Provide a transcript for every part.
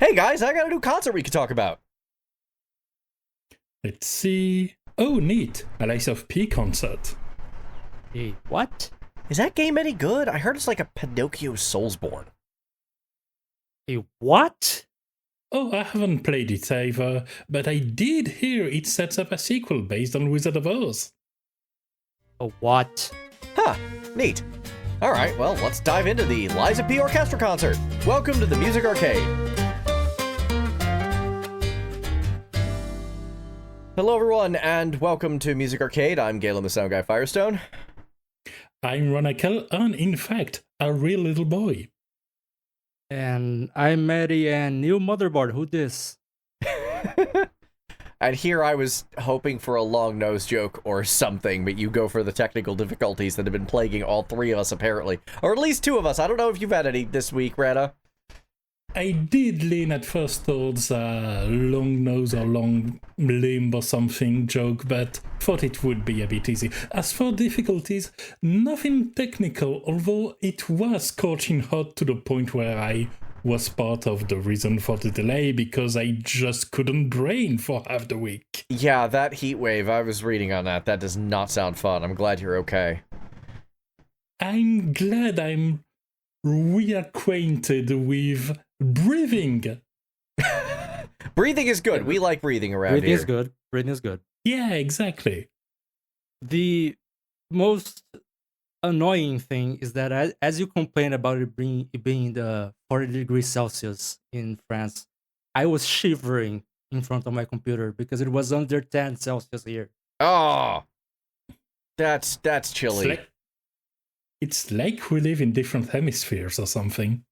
Hey guys, I got a new concert we could talk about. Let's see. Oh, neat. A Lies of P concert. Hey, what? Is that game any good? I heard it's like a Pinocchio Soulsborne. Hey, what? Oh, I haven't played it either, but I did hear it sets up a sequel based on Wizard of Oz. A what? Huh, neat. Alright, well, let's dive into the Liza P. Orchestra concert. Welcome to the Music Arcade. Hello everyone, and welcome to Music Arcade. I'm Galen the Sound Guy Firestone. I'm Ronakel, and in fact, a real little boy. And I'm Maddie, and new motherboard, who this? And here I was hoping for a long nose joke or something, but you go for the technical difficulties that have been plaguing all three of us apparently. Or at least two of us. I don't know if you've had any this week, Rana. I did lean at first towards a long nose or long limb or something joke, but thought it would be a bit easy. As for difficulties, nothing technical, although it was scorching hot to the point where I was part of the reason for the delay because I just couldn't brain for half the week. Yeah, that heat wave, I was reading on that. That does not sound fun. I'm glad you're okay. I'm glad I'm reacquainted with breathing. Breathing is good. We like breathing around Breathing here. is good. Breathing is good. Yeah, exactly. The most annoying thing is that as you complain about it being the 40 degrees Celsius in France, I was shivering in front of my computer because it was under 10 Celsius here. Oh, that's chilly. It's like we live in different hemispheres or something.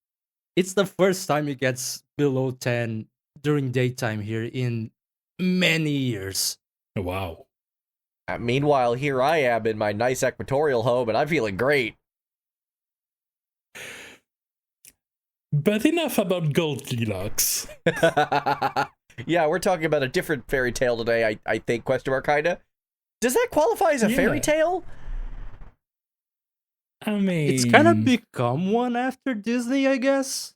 It's the first time it gets below 10 during daytime here in many years. Wow. Meanwhile, here I am in my nice equatorial home, and I'm feeling great. But enough about Goldilocks. Yeah, we're talking about a different fairy tale today, I think, question mark, kinda. Does that qualify as a fairy tale? I mean... It's kind of become one after Disney, I guess.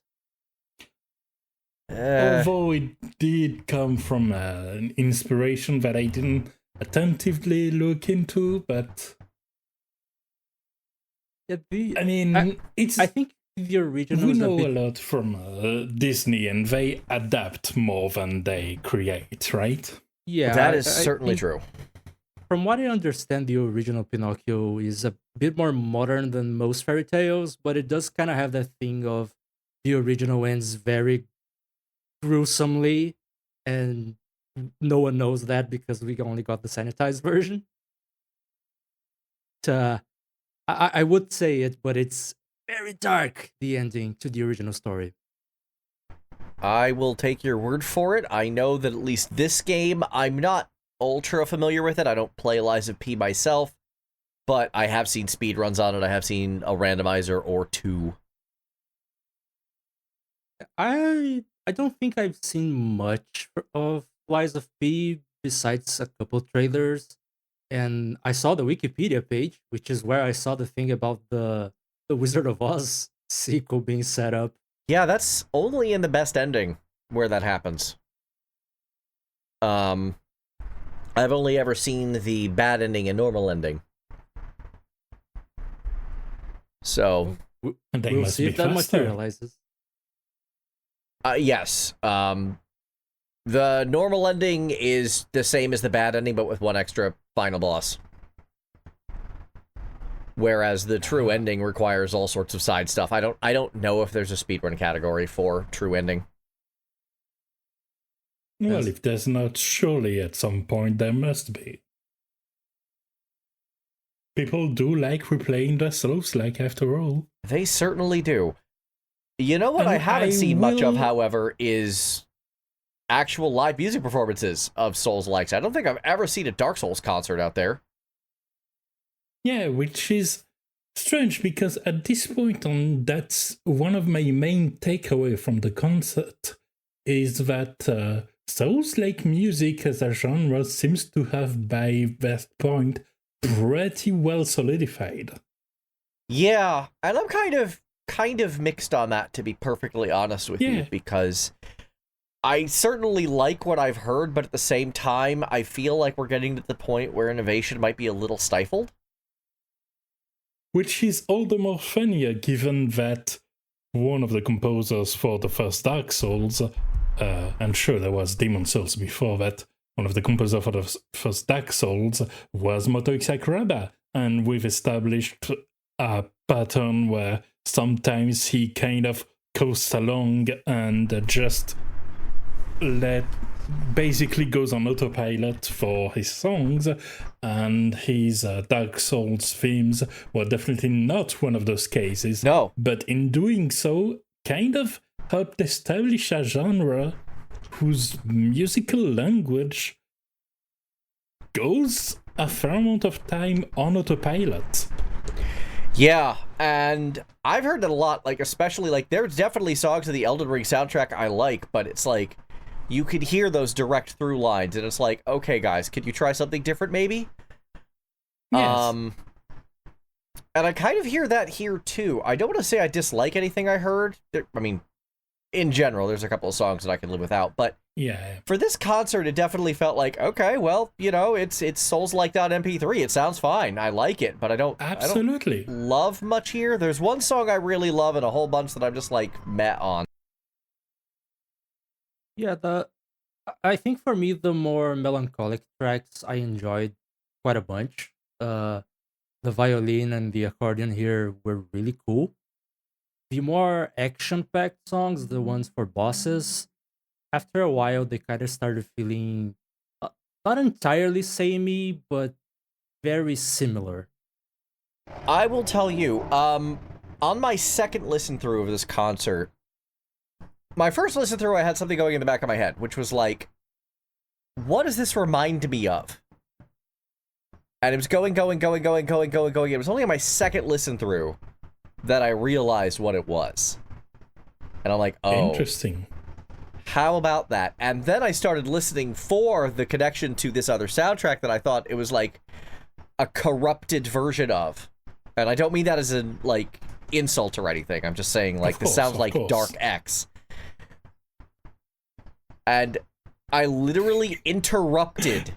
Although it did come from an inspiration that I didn't attentively look into, but... Yeah, I think the original we is know a lot from Disney, and they adapt more than they create, right? Yeah, that is certainly true. From what I understand, the original Pinocchio is a bit more modern than most fairy tales, but it does kind of have that thing of the original ends very gruesomely, and no one knows that because we only got the sanitized version. I would say it, but it's very dark, the ending to the original story. I will take your word for it. I know that at least this game, I'm not ultra familiar with it. I don't play Liza P myself, but I have seen speedruns on it. I have seen a randomizer or two. I don't think I've seen much of Liza P besides a couple trailers, and I saw the Wikipedia page, which is where I saw the thing about the Wizard of Oz sequel being set up. Yeah, that's only in the best ending where that happens. I've only ever seen the bad ending and normal ending. So, we'll see if that materializes. Yes. The normal ending is the same as the bad ending, but with one extra final boss. Whereas the true ending requires all sorts of side stuff. I don't know if there's a speedrun category for true ending. Well, if there's not, surely at some point there must be. People do like replaying their Souls-like, after all. They certainly do. You know what And I haven't seen much of, however, is actual live music performances of Souls-likes. I don't think I've ever seen a Dark Souls concert out there. Yeah, which is strange, because at this point on, that's one of my main takeaway from the concert, is that Souls-like music as a genre seems to have, by that point, pretty well solidified. Yeah, and I'm kind of mixed on that, to be perfectly honest with you, because I certainly like what I've heard, but at the same time, I feel like we're getting to the point where innovation might be a little stifled. Which is all the more funnier given that one of the composers for the first Dark Souls, and sure there was Demon Souls before that, one of the composers for the first Dark Souls was Moto Sakuraba, and we've established a pattern where sometimes he kind of coasts along and just basically goes on autopilot for his songs, and his Dark Souls themes were definitely not one of those cases. No. But in doing so, kind of helped establish a genre whose musical language goes a fair amount of time on autopilot. Yeah, and I've heard that a lot, like, especially, like, there's definitely songs of the Elden Ring soundtrack I like, but it's like, you could hear those direct through lines, and it's like, okay, guys, could you try something different, maybe? Yes. And I kind of hear that here, too. I don't want to say I dislike anything I heard. I mean, in general, there's a couple of songs that I can live without, but Yeah. for this concert, it definitely felt like, okay, well, you know, it's Souls-like.mp3. It sounds fine. I like it, but I don't Absolutely. love much here. There's one song I really love and a whole bunch that I'm just, like, meh on. Yeah, I think for me the more melancholic tracks I enjoyed quite a bunch. The violin and the accordion here were really cool. The more action-packed songs, the ones for bosses, after a while they kind of started feeling not entirely samey, but very similar. I will tell you, on my second listen through of this concert, my first listen through, I had something going in the back of my head, which was like, what does this remind me of? And it was going. It was only on my second listen through that I realized what it was. And I'm like, oh. Interesting. How about that? And then I started listening for the connection to this other soundtrack that I thought it was like a corrupted version of. And I don't mean that as a, like, insult or anything. I'm just saying, like, this sounds like Dark X. And I literally interrupted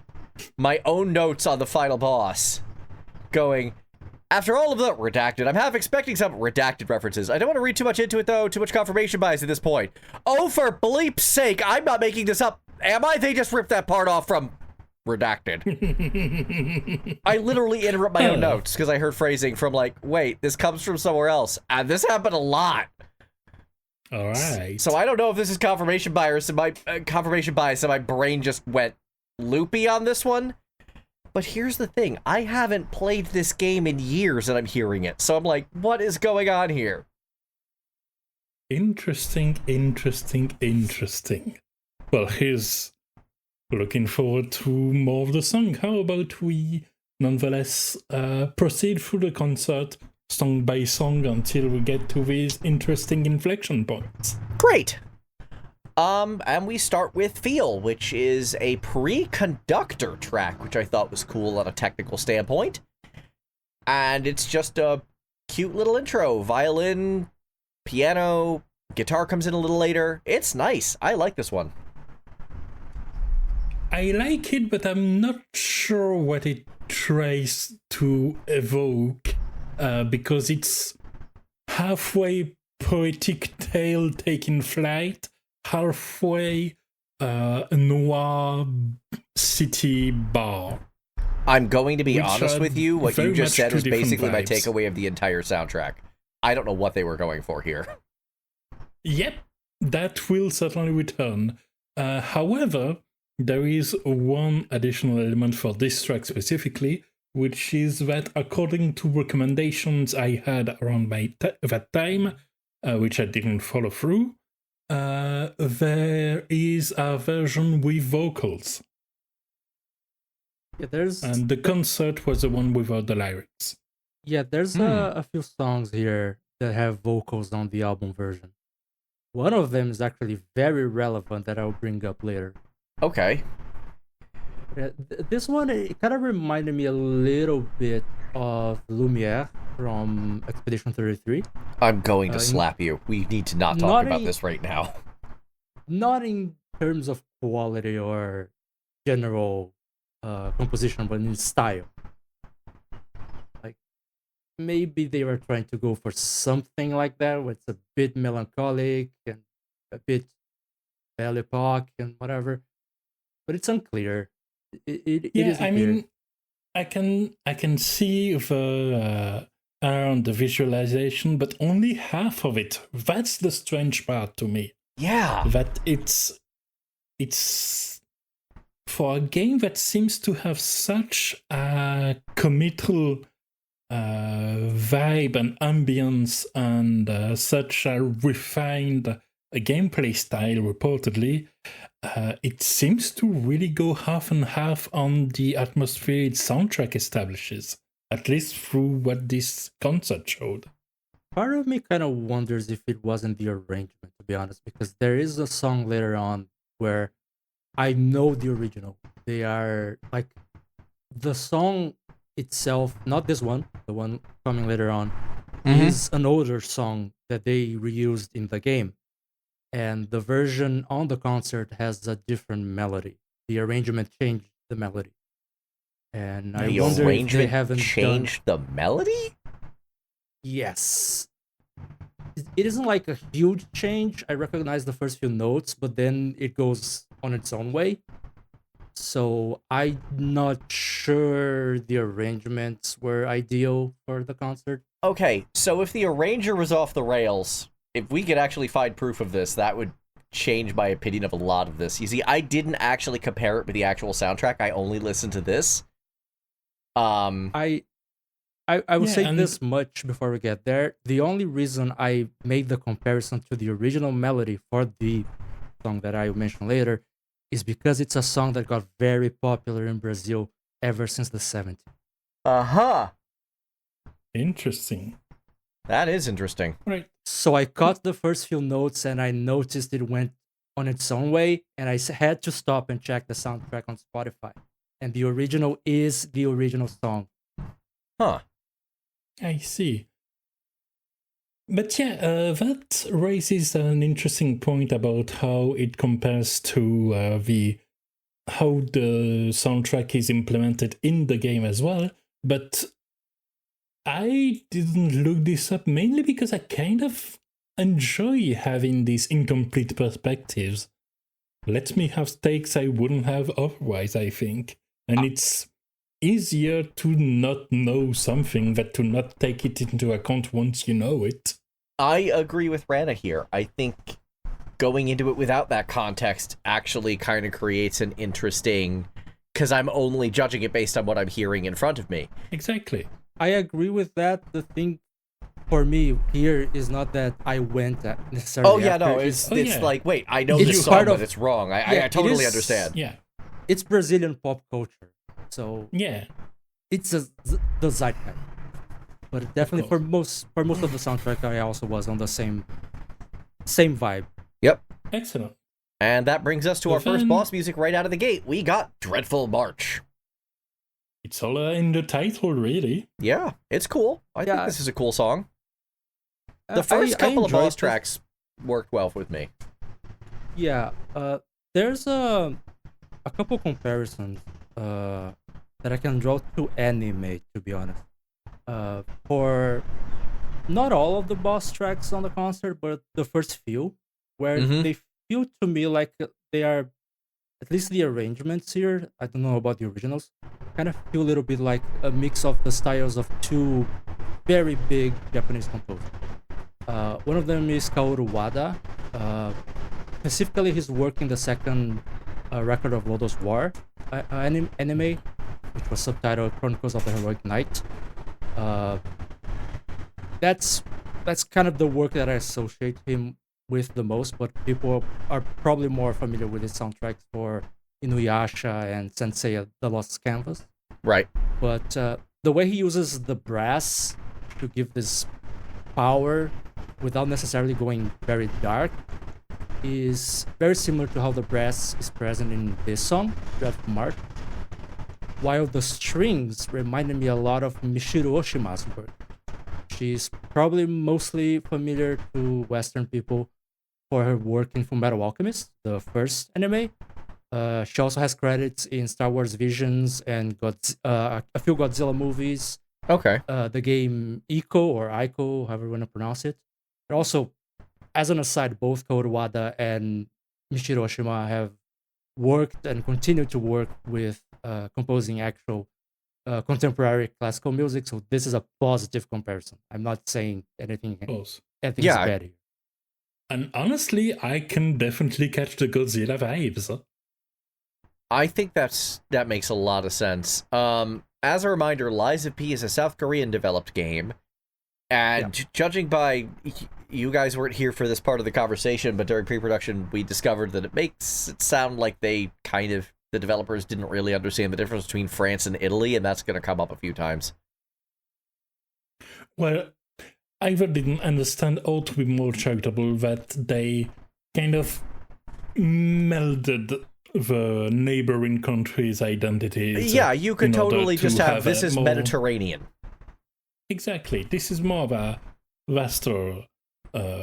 my own notes on the final boss, going, after all of the redacted, I'm half expecting some redacted references. I don't want to read too much into it, though. Too much confirmation bias at this point. Oh, for bleep's sake, I'm not making this up. Am I? They just ripped that part off from redacted. I literally interrupt my own notes because I heard phrasing from, like, wait, this comes from somewhere else. And this happened a lot. All right. So I don't know if this is confirmation bias, and my brain just went loopy on this one. But here's the thing, I haven't played this game in years and I'm hearing it. So I'm like, what is going on here? Interesting. Well, here's looking forward to more of the song. How about we nonetheless proceed through the concert song by song until we get to these interesting inflection points. Great. And we start with Feel, which is a pre-conductor track, which I thought was cool on a technical standpoint. And it's just a cute little intro. Violin, piano, guitar comes in a little later. It's nice. I like this one. I like it, but I'm not sure what it tries to evoke, because it's halfway poetic tale taking flight, halfway noir city bar. I'm going to be honest with you. What you just said was basically my vibes. takeaway of the entire soundtrack. I don't know what they were going for here. Yep, that will certainly return. However, there is one additional element for this track specifically, which is that according to recommendations I had around that time, which I didn't follow through, there is a version with vocals. Yeah, And the concert was the one without the lyrics. Yeah, there's a few songs here that have vocals on the album version. One of them is actually very relevant that I'll bring up later. Okay. This one, it kind of reminded me a little bit of Lumiere from Expedition 33. I'm going to slap you. We need to not talk about this right now. Not in terms of quality or general composition, but in style. Like maybe they were trying to go for something like that, where it's a bit melancholic and a bit Belle Epoque and whatever, but it's unclear. It Yeah, is I unclear. mean, I can see the around the visualization, but only half of it. That's the strange part to me. Yeah. That it's for a game that seems to have such a committal vibe and ambience and such a refined gameplay style, reportedly. It seems to really go half and half on the atmosphere its soundtrack establishes, at least through what this concert showed. Part of me kind of wonders if it wasn't the arrangement, to be honest, because there is a song later on where I know the original. They are like the song itself, not this one, the one coming later on, is an older song that they reused in the game. And the version on the concert has a different melody. The arrangement changed the melody. And I The wonder if they arrangement haven't changed the melody? Yes. It isn't like a huge change. I recognize the first few notes, but then it goes on its own way. So I'm not sure the arrangements were ideal for the concert. Okay, so if the arranger was off the rails, if we could actually find proof of this, that would change my opinion of a lot of this. You see, I didn't actually compare it with the actual soundtrack. I only listened to this. I will Yeah, say and- this much before we get there. The only reason I made the comparison to the original melody for the song that I mentioned later is because it's a song that got very popular in Brazil ever since the 70s. Uh-huh. Interesting. That is interesting. Right. So I caught the first few notes and I noticed it went on its own way, and I had to stop and check the soundtrack on Spotify. And the original is the original song. Huh. I see. But yeah, that raises an interesting point about how it compares to how the soundtrack is implemented in the game as well. But I didn't look this up mainly because I kind of enjoy having these incomplete perspectives. Let me have stakes I wouldn't have otherwise, I think. And it's easier to not know something than to not take it into account once you know it. I agree with Rana here. I think going into it without that context actually kind of creates an interesting... Because I'm only judging it based on what I'm hearing in front of me. Exactly. I agree with that. The thing for me here is not that I went necessarily. Oh, yeah, after. no, it's yeah. like, wait, I know It's this song, part but of- it's wrong. Yeah, I it totally is- understand. Yeah. It's Brazilian pop culture, so Yeah. it's the zeitgeist. But definitely for most of the soundtrack, I also was on the same vibe. Yep. Excellent. And that brings us to Well, our first then- boss music right out of the gate. We got Dreadful March. It's all in the title, really. Yeah, it's cool. I think Yeah. this is a cool song. The first couple of boss tracks worked well with me. Yeah, there's a couple comparisons that I can draw to anime, to be honest. For not all of the boss tracks on the concert, but the first few, where Mhm. they feel to me like they are, at least the arrangements here, I don't know about the originals, kind of feel a little bit like a mix of the styles of two very big Japanese composers. One of them is Kaoru Wada. Specifically, his work in the second record of Lodoss War anime, which was subtitled Chronicles of the Heroic Knight. That's kind of the work that I associate him with the most, but people are probably more familiar with his soundtracks for Inuyasha and Sensei The Lost Canvas. Right. But the way he uses the brass to give this power without necessarily going very dark is very similar to how the brass is present in this song, Dreadful March. While the strings reminded me a lot of Michiru Oshima's work. She's probably mostly familiar to Western people for her work in Fullmetal Alchemist, the first anime. She also has credits in Star Wars Visions and a few Godzilla movies. Okay. The game Ico, however you want to pronounce it. And also, as an aside, both Ko Wada and Michiru Oshima have worked and continue to work with composing actual contemporary classical music. So this is a positive comparison. I'm not saying anything's bad here. And honestly, I can definitely catch the Godzilla vibes. I think that makes a lot of sense. As a reminder, Lies of P is a South Korean developed game, and judging by, you guys weren't here for this part of the conversation, but during pre-production we discovered that it makes it sound like the developers didn't really understand the difference between France and Italy, and that's going to come up a few times. Well, I either didn't understand or, to be more charitable, that they kind of melded the neighboring countries' identities. Yeah, you could totally just have this is more Mediterranean. Exactly. This is more of a vaster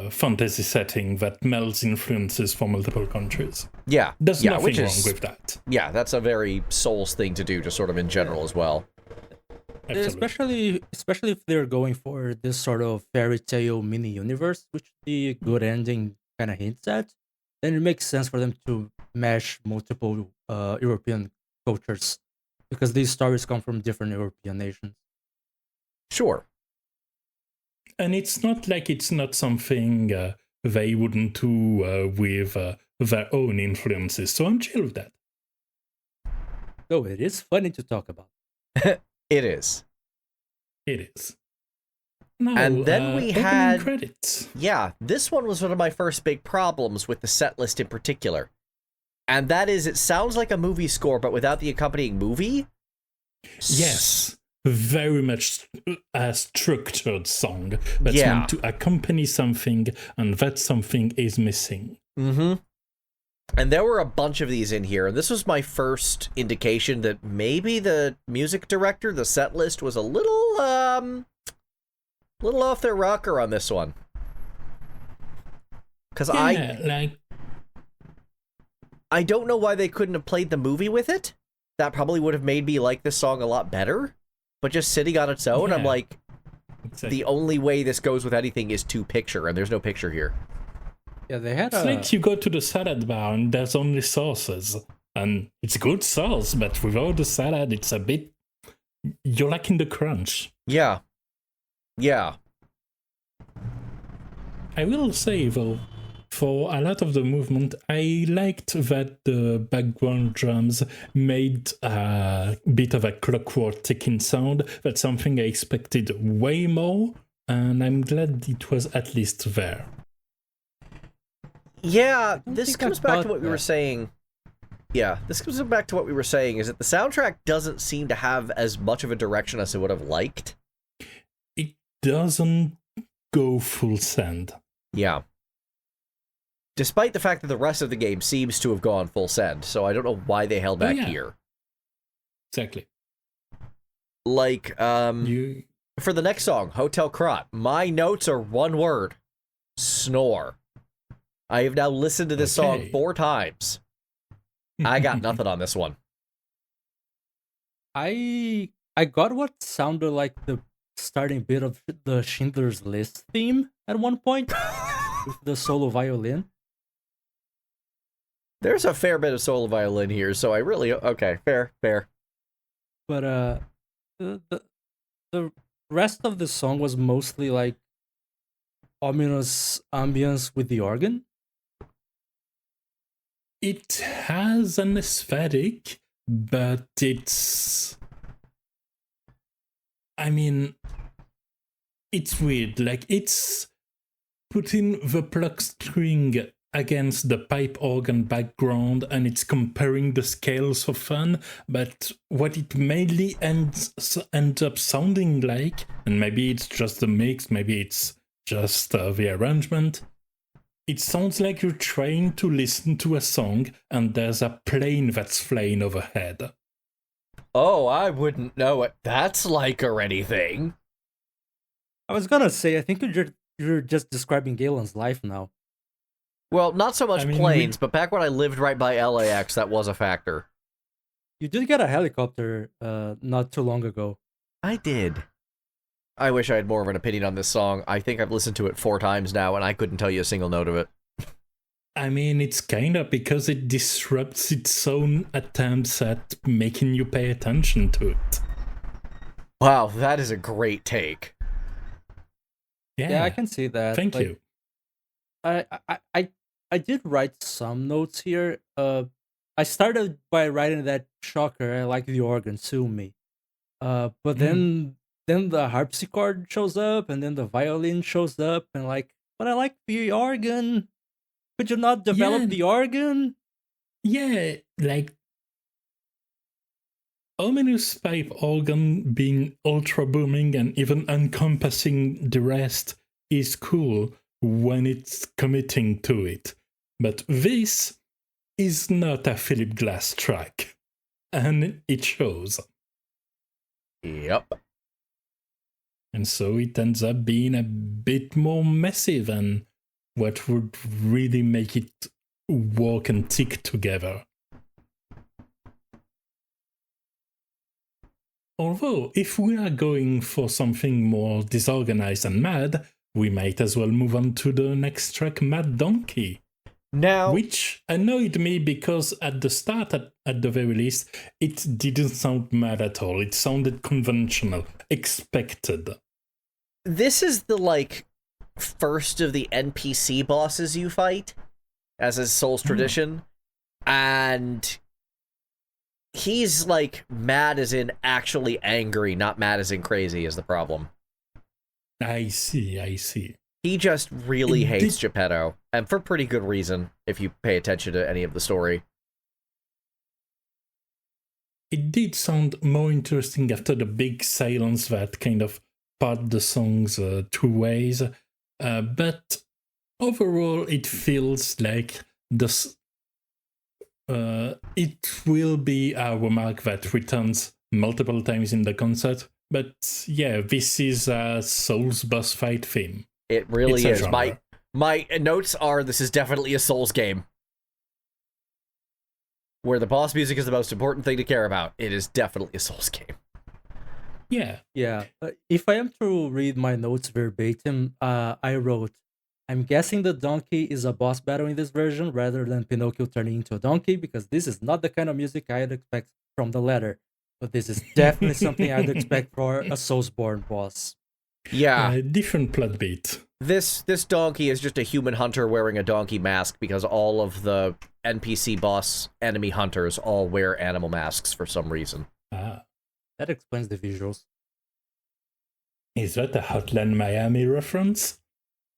fantasy setting that melds influences from multiple countries. Yeah. There's nothing wrong with that. Yeah, that's a very Souls thing to do, just sort of in general as well. Absolutely. Especially if they're going for this sort of fairy tale mini universe, which the good ending kind of hints at, then it makes sense for them to mash multiple European cultures, because these stories come from different European nations. Sure. And it's not like it's not something they wouldn't do with their own influences, so I'm chill with that. So it is funny to talk about. It is. It is. Now, and then we had credits. Yeah, this one was one of my first big problems with the set list in particular. And that is, it sounds like a movie score, but without the accompanying movie. Yes, very much a structured song that's meant to accompany something, and that something is missing. Mm-hmm. And there were a bunch of these in here, and this was my first indication that maybe the music director, the set list, was a little off their rocker on this one. Because I don't know why they couldn't have played the movie with it. That probably would have made me like this song a lot better. But just sitting on its own, I'm like, the only way this goes with anything is to picture, and there's no picture here. Yeah, they had it's like you go to the salad bar and there's only sauces. And it's good sauce, but without the salad, it's a bit... You're lacking the crunch. Yeah. Yeah. I will say, though, for a lot of the movement, I liked that the background drums made a bit of a clockwork ticking sound. That's something I expected way more, and I'm glad it was at least there. Yeah, this comes back to what we were saying. Yeah, this comes back to what we were saying, is that the soundtrack doesn't seem to have as much of a direction as I would have liked. It doesn't go full send. Yeah. Despite the fact that the rest of the game seems to have gone full send, so I don't know why they held back here. Exactly. Like, for the next song, Hotel Krat, my notes are one word. Snore. I have now listened to this song 4 times. I got nothing on this one. I got what sounded like the starting bit of the Schindler's List theme at one point with the solo violin. There's a fair bit of solo violin here, so I really... Okay, fair. But the rest of the song was mostly like ominous ambience with the organ. It has an aesthetic, but it's... I mean, it's weird. Like, it's putting the pluck string against the pipe organ background, and it's comparing the scales for fun, but what it mainly ends up sounding like, and maybe it's just the mix, maybe it's just the arrangement, it sounds like you're trying to listen to a song and there's a plane that's flying overhead. Oh, I wouldn't know what that's like or anything. I was gonna say, I think you're just describing Galen's life now. Well, not so much I mean, planes, but back when I lived right by LAX, that was a factor. You did get a helicopter not too long ago. I did. I wish I had more of an opinion on this song. I think I've listened to it 4 times now, and I couldn't tell you a single note of it. I mean, it's kind of because it disrupts its own attempts at making you pay attention to it. Wow, that is a great take. Yeah, I can see that. Thank you. I did write some notes here. I started by writing that shocker. I like the organ, sue me. But then the harpsichord shows up, and then the violin shows up, and but I like the organ. Could you not develop the organ? Yeah, like ominous pipe organ being ultra booming and even encompassing the rest is cool when it's committing to it. But this is not a Philip Glass track, and it shows. Yep. And so it ends up being a bit more messy than what would really make it work and tick together. Although, if we are going for something more disorganized and mad, we might as well move on to the next track, Mad Donkey. Now, Which annoyed me because at the start, at the very least, it didn't sound mad at all. It sounded conventional, expected. this is the, first of the NPC bosses you fight, as is Soul's tradition, and he's, mad as in actually angry, not mad as in crazy is the problem. I see. He just really hates Geppetto, and for pretty good reason, if you pay attention to any of the story. It did sound more interesting after the big silence that kind of part the songs 2 ways, but overall it feels like it will be a remark that returns multiple times in the concert, but yeah, this is a Souls boss fight theme. It really It's a is. genre. My notes are, this is definitely a Souls game. Where the boss music is the most important thing to care about, it is definitely a Souls game. Yeah. Yeah. If I am to read my notes verbatim, I wrote, I'm guessing the donkey is a boss battle in this version rather than Pinocchio turning into a donkey, because this is not the kind of music I'd expect from the letter. But this is definitely something I'd expect for a Soulsborne boss. Yeah. Different plot beat. This donkey is just a human hunter wearing a donkey mask because all of the NPC boss enemy hunters all wear animal masks for some reason. That explains the visuals. Is that a Hotline Miami reference?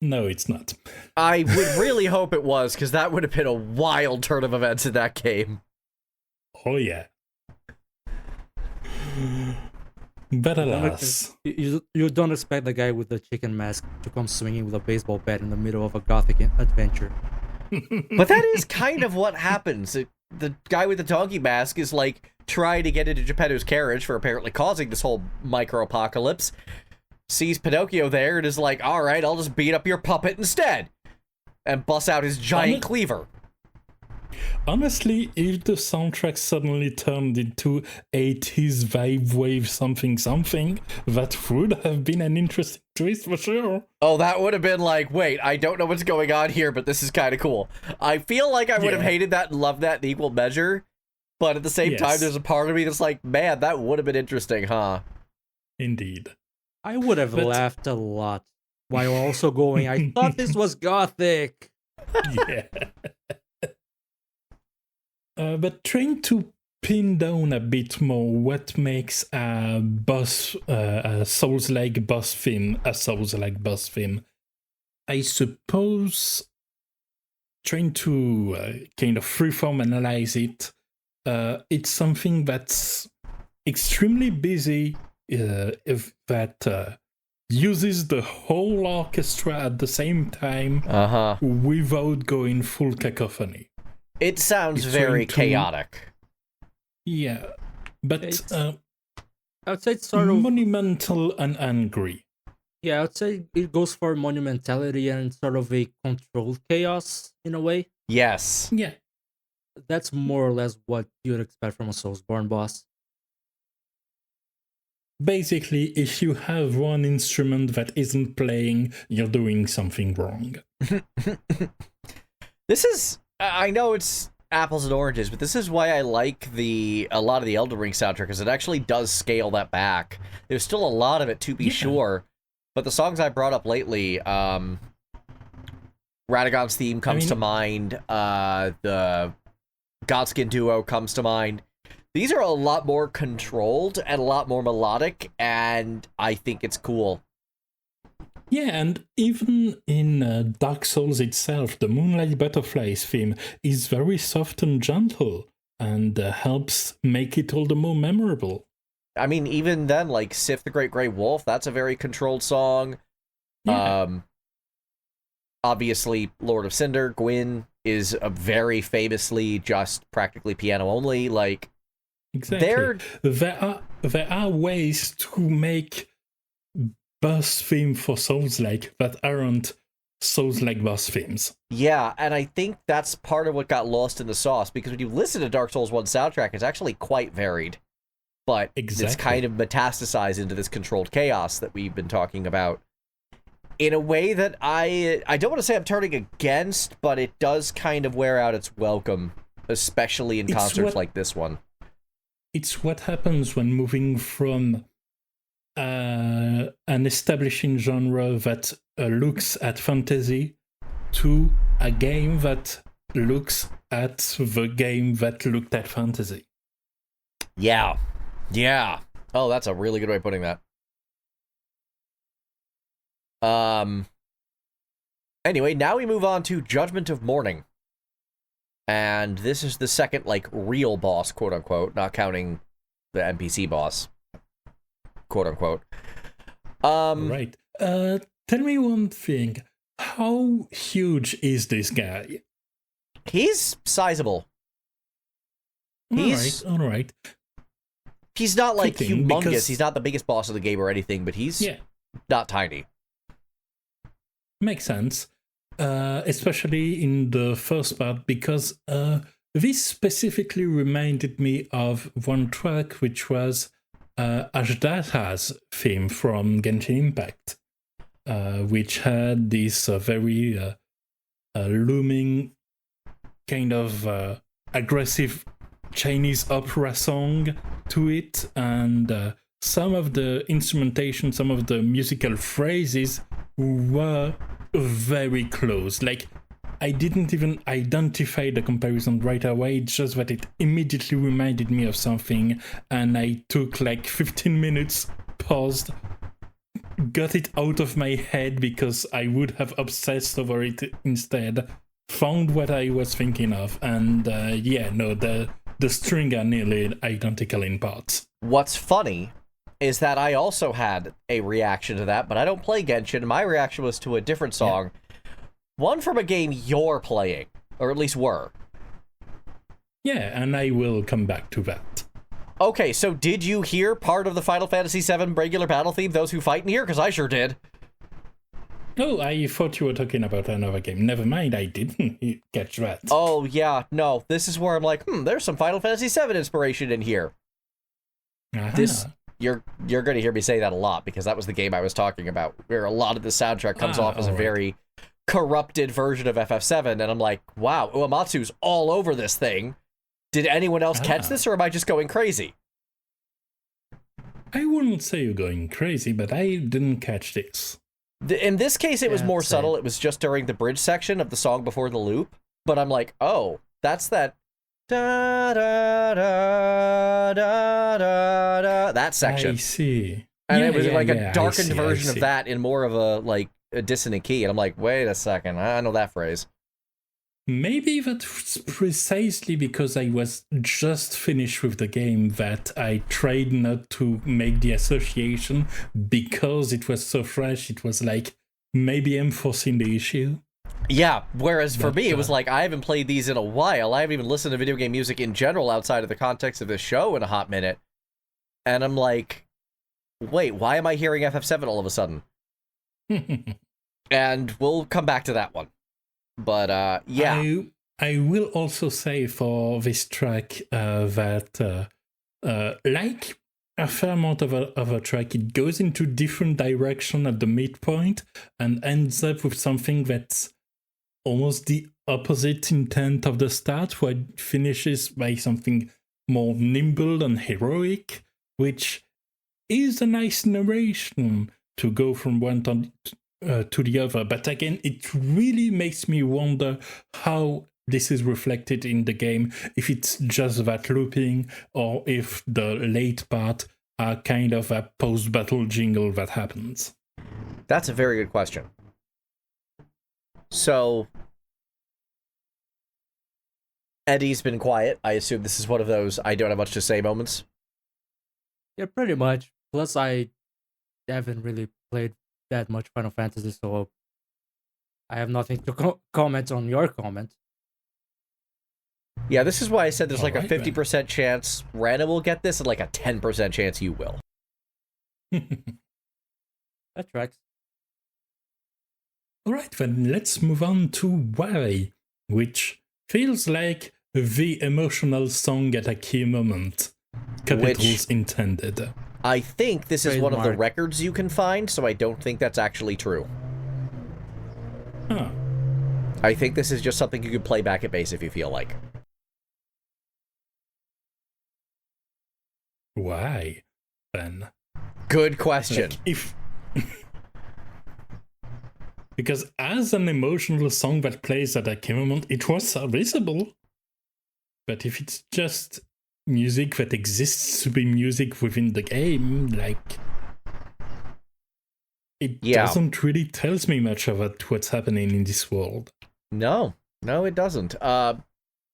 No, it's not. I would really hope it was, because that would have been a wild turn of events in that game. Oh yeah. But alas. You don't expect the guy with the chicken mask to come swinging with a baseball bat in the middle of a gothic adventure. But that is kind of what happens. The guy with the donkey mask is trying to get into Geppetto's carriage for apparently causing this whole micro-apocalypse, sees Pinocchio there and is like, alright, I'll just beat up your puppet instead, and busts out his giant cleaver. Honestly, if the soundtrack suddenly turned into 80s vibe wave something, that would have been an interesting twist for sure. Oh, that would have been wait, I don't know what's going on here, but this is kind of cool. I feel like I would have hated that and loved that in equal measure, but at the same time, there's a part of me that's man, that would have been interesting, huh? Indeed. I would have laughed a lot while also going, I thought this was gothic. Yeah. But trying to pin down a bit more what makes a Souls-like boss theme a Souls-like boss theme, I suppose trying to kind of freeform analyze it, it's something that's extremely busy, that uses the whole orchestra at the same time without going full cacophony. It sounds very chaotic. Yeah, but I would say it's sort of monumental and angry. Yeah, I would say it goes for monumentality and sort of a controlled chaos in a way. Yes. Yeah. That's more or less what you'd expect from a Soulsborne boss. Basically, if you have one instrument that isn't playing, you're doing something wrong. This is, I know it's apples and oranges, but this is why I like a lot of the Elden Ring soundtrack, because it actually does scale that back. There's still a lot of it, to be sure, but the songs I brought up lately, Radagon's theme comes to mind, the Godskin duo comes to mind. These are a lot more controlled and a lot more melodic, and I think it's cool. Yeah, and even in Dark Souls itself, the Moonlight Butterflies theme is very soft and gentle, and helps make it all the more memorable. I mean, even then, like, Sif the Great Grey Wolf, that's a very controlled song. Yeah. Obviously, Lord of Cinder, Gwyn, is a very famously just practically piano only, like... Exactly. There are ways to make boss theme for Souls-like that aren't Souls-like boss themes. Yeah, and I think that's part of what got lost in the sauce, because when you listen to Dark Souls 1 soundtrack, it's actually quite varied. But it's kind of metastasized into this controlled chaos that we've been talking about. In a way that I don't want to say I'm turning against, but it does kind of wear out its welcome, especially in concerts like this one. It's what happens when moving from an establishing genre that looks at fantasy to a game that looks at the game that looked at fantasy. Yeah. Yeah. Oh, that's a really good way of putting that. Anyway, now we move on to Judgement of Mourning. And this is the second, like, real boss, quote-unquote, not counting the NPC boss, quote-unquote. Right. Tell me one thing. How huge is this guy? He's sizable. All right. He's not, like, humongous. Because... He's not the biggest boss of the game or anything, but he's not tiny. Makes sense. Especially in the first part, because this specifically reminded me of one track, which was Ashdata's theme from Genshin Impact, which had this very looming, kind of aggressive Chinese opera song to it, and some of the instrumentation, some of the musical phrases were very close. Like, I didn't even identify the comparison right away, it's just that it immediately reminded me of something, and I took like 15 minutes, paused, got it out of my head because I would have obsessed over it instead, found what I was thinking of, and the string are nearly identical in parts. What's funny is that I also had a reaction to that, but I don't play Genshin, and my reaction was to a different song. One from a game you're playing, or at least were. Yeah, and I will come back to that. Okay, so did you hear part of the Final Fantasy VII regular battle theme, Those Who Fight in Here? Because I sure did. Oh, I thought you were talking about another game. Never mind, I didn't catch that. Oh, yeah, no. This is where I'm like, there's some Final Fantasy VII inspiration in here. Uh-huh. You're going to hear me say that a lot, because that was the game I was talking about, where a lot of the soundtrack comes off as a very corrupted version of FF7, and I'm like, wow, Uematsu's all over this thing. Did anyone else catch this, or am I just going crazy? I wouldn't say you're going crazy, but I didn't catch this. In this case, it was more subtle. It was just during the bridge section of the song before the loop, but I'm like, oh, that's that da da da da da da, that section. I see. And it was like a darkened version of that in more of a dissonant key. And I'm like, wait a second, I know that phrase. Maybe that's precisely because I was just finished with the game that I tried not to make the association, because it was so fresh. It was like, maybe I'm forcing the issue. Yeah, whereas for me, it was like, I haven't played these in a while. I haven't even listened to video game music in general outside of the context of this show in a hot minute. And I'm like, wait, why am I hearing FF7 all of a sudden? And we'll come back to that one. But, yeah. I will also say for this track that, like a fair amount of a track, it goes into different direction at the midpoint and ends up with something that's almost the opposite intent of the start, where it finishes by something more nimble and heroic, which is a nice narration to go from one to the other. But again, it really makes me wonder how this is reflected in the game, if it's just that looping, or if the late part are kind of a post-battle jingle that happens. That's a very good question. So, Eddie's been quiet. I assume this is one of those I don't have much to say moments. Yeah, pretty much. Plus, I haven't really played that much Final Fantasy, so I have nothing to comment on your comment. Yeah, this is why I said there's like a 50% then. chance Rana will get this and like a 10% chance you will. That tracks. Alright, then let's move on to Worry, which feels like the emotional song at a key moment. Capitals intended. I think this is one of the Trademark. records you can find, so I don't think that's actually true. Huh. I think this is just something you can play back at base if you feel like. Why, then? Good question. Like, if... Because as an emotional song that plays at a key moment, it was serviceable. But if it's just music that exists to be music within the game, like... It doesn't really tells me much about what's happening in this world. No, it doesn't. A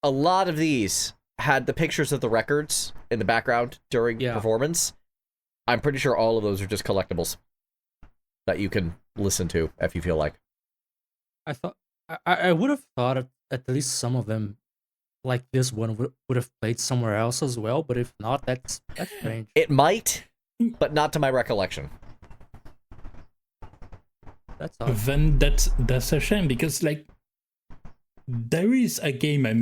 lot of these had the pictures of the records in the background during performance. I'm pretty sure all of those are just collectibles that you can listen to if you feel like. I would have thought at least some of them, like this one, would have played somewhere else as well. But if not, that's strange. It might, but not to my recollection. That's odd. Then that's a shame, because like there is a game I'm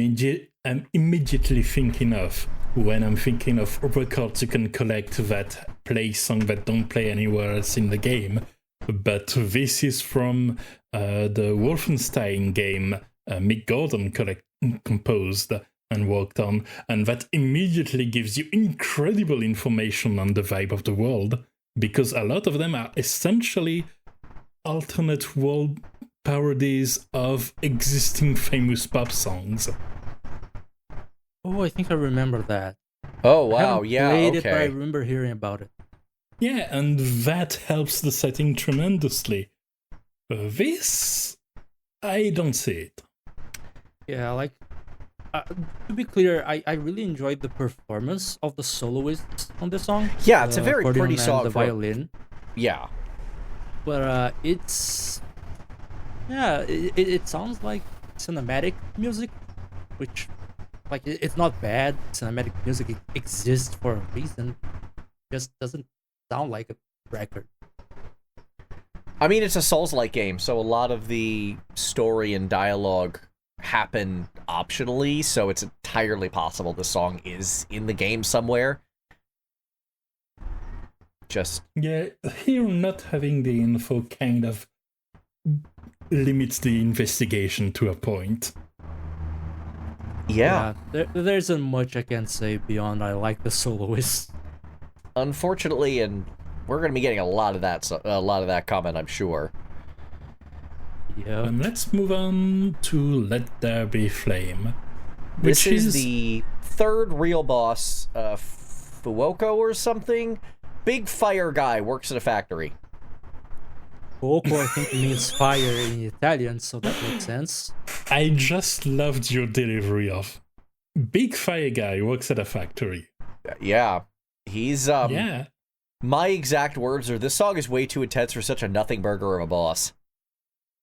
immediately thinking of when I'm thinking of records you can collect that play songs that don't play anywhere else in the game. But this is from the Wolfenstein game Mick Gordon composed and worked on, and that immediately gives you incredible information on the vibe of the world, because a lot of them are essentially alternate world parodies of existing famous pop songs. Oh, I think I remember that. Oh, I wow, haven't yeah, played okay. it, but I remember hearing about it. Yeah, and that helps the setting tremendously. This, I don't see it. Yeah, like, to be clear, I really enjoyed the performance of the soloists on the song. Yeah, it's a very accordion pretty and song. the violin. Yeah. But it's... Yeah, it sounds like cinematic music, which, like, it's not bad. Cinematic music exists for a reason. Just doesn't sound like a record. I mean, it's a Souls-like game, so a lot of the story and dialogue happen optionally, so it's entirely possible the song is in the game somewhere. Just... Yeah, here not having the info kind of limits the investigation to a point. Yeah. There isn't much I can say beyond I like the soloists. Unfortunately, and we're going to be getting a lot of that comment, I'm sure. Yeah. And let's move on to Let There Be Flame. This is the third real boss, Fuoco or something. Big fire guy, works at a factory. Fuoco, I think, means fire in Italian, so that makes sense. I just loved your delivery of big fire guy works at a factory. Yeah. He's, Yeah. My exact words are, this song is way too intense for such a nothing burger of a boss.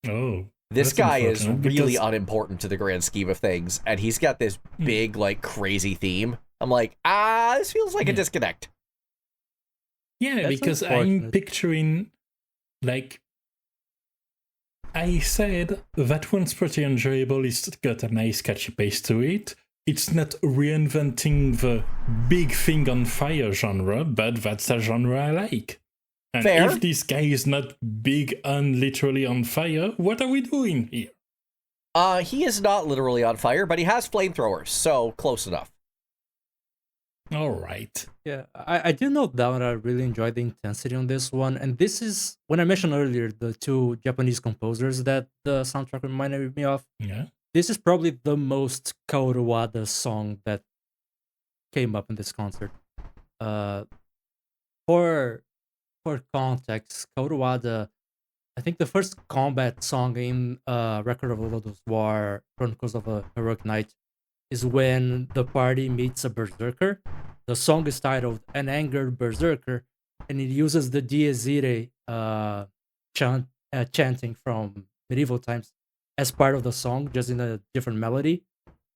Oh. This that's guy is unfortunate, really because- unimportant to the grand scheme of things, and he's got this big, like, crazy theme. I'm like, this feels like a disconnect. Yeah, That's because I'm unfortunate. picturing, like, I said that one's pretty enjoyable. It's got a nice catchy pace to it. It's not reinventing the big thing on fire genre, but that's a genre I like. And Fair. if this guy is not big and literally on fire, what are we doing here? He is not literally on fire, but he has flamethrowers, so close enough. All right. Yeah, I do note down that I really enjoyed the intensity on this one. And this is, when I mentioned earlier, the two Japanese composers that the soundtrack reminded me of. Yeah. This is probably the most Kaoru Wada song that came up in this concert. For context, Kaoru Wada, I think the first combat song in Record of a Lodoss War, Chronicles of a Heroic Knight, is when the party meets a berserker. The song is titled An Angered Berserker, and it uses the Dies Irae chanting from medieval times as part of the song, just in a different melody.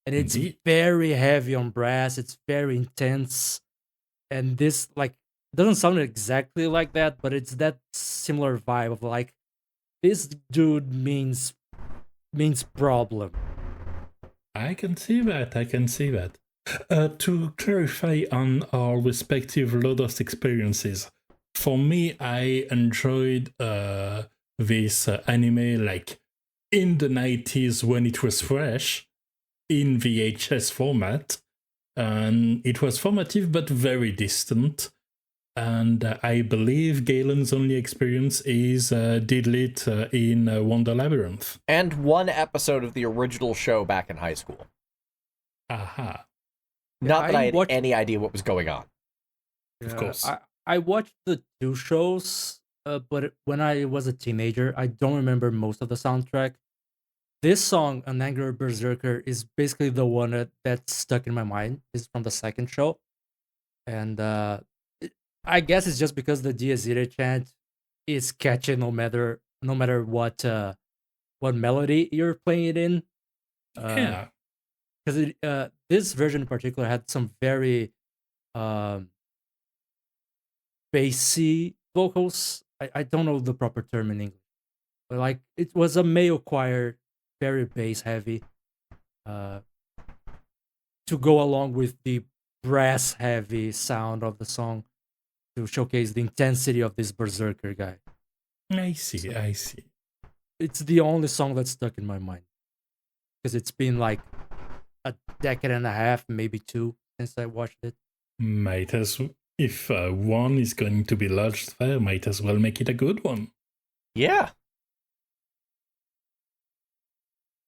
And it's very heavy on brass, it's very intense. And this, like, doesn't sound exactly like that, but it's that similar vibe of like, this dude means problem. I can see that. To clarify on our respective Lodoss experiences, for me, I enjoyed this anime like in the 90s when it was fresh, in VHS format, and it was formative but very distant. And I believe Galen's only experience is did it in Wonder Labyrinth. And one episode of the original show back in high school. Aha. Not that I had any idea what was going on. Of course. I watched the two shows, but when I was a teenager, I don't remember most of the soundtrack. This song, An Angered Berserker, is basically the one that's stuck in my mind. It's from the second show. And I guess it's just because the Dies Irae chant is catchy no matter what melody you're playing it in. Yeah. Because this version in particular had some very bassy vocals. I don't know the proper term in English, but like it was a male choir, very bass heavy, to go along with the brass heavy sound of the song, to showcase the intensity of this berserker guy. I see. It's the only song that's stuck in my mind, because it's been like a decade and a half, maybe two, since I watched it. Might as if one is going to be lodged there, might as well make it a good one. Yeah.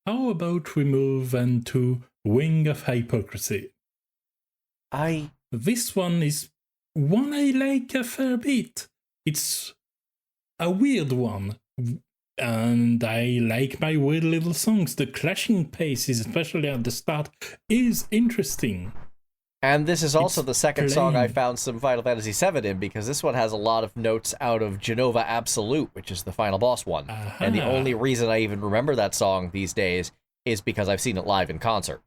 How about we move on to Wing of Hypocrisy? This one is one I like a fair bit. It's a weird one, and I like my weird little songs. The clashing paces, especially at the start, is interesting. And this is also the second song I plain. found some Final Fantasy VII in, because this one has a lot of notes out of Genova Absolute, which is the final boss one. And the only reason I even remember that song these days is because I've seen it live in concert.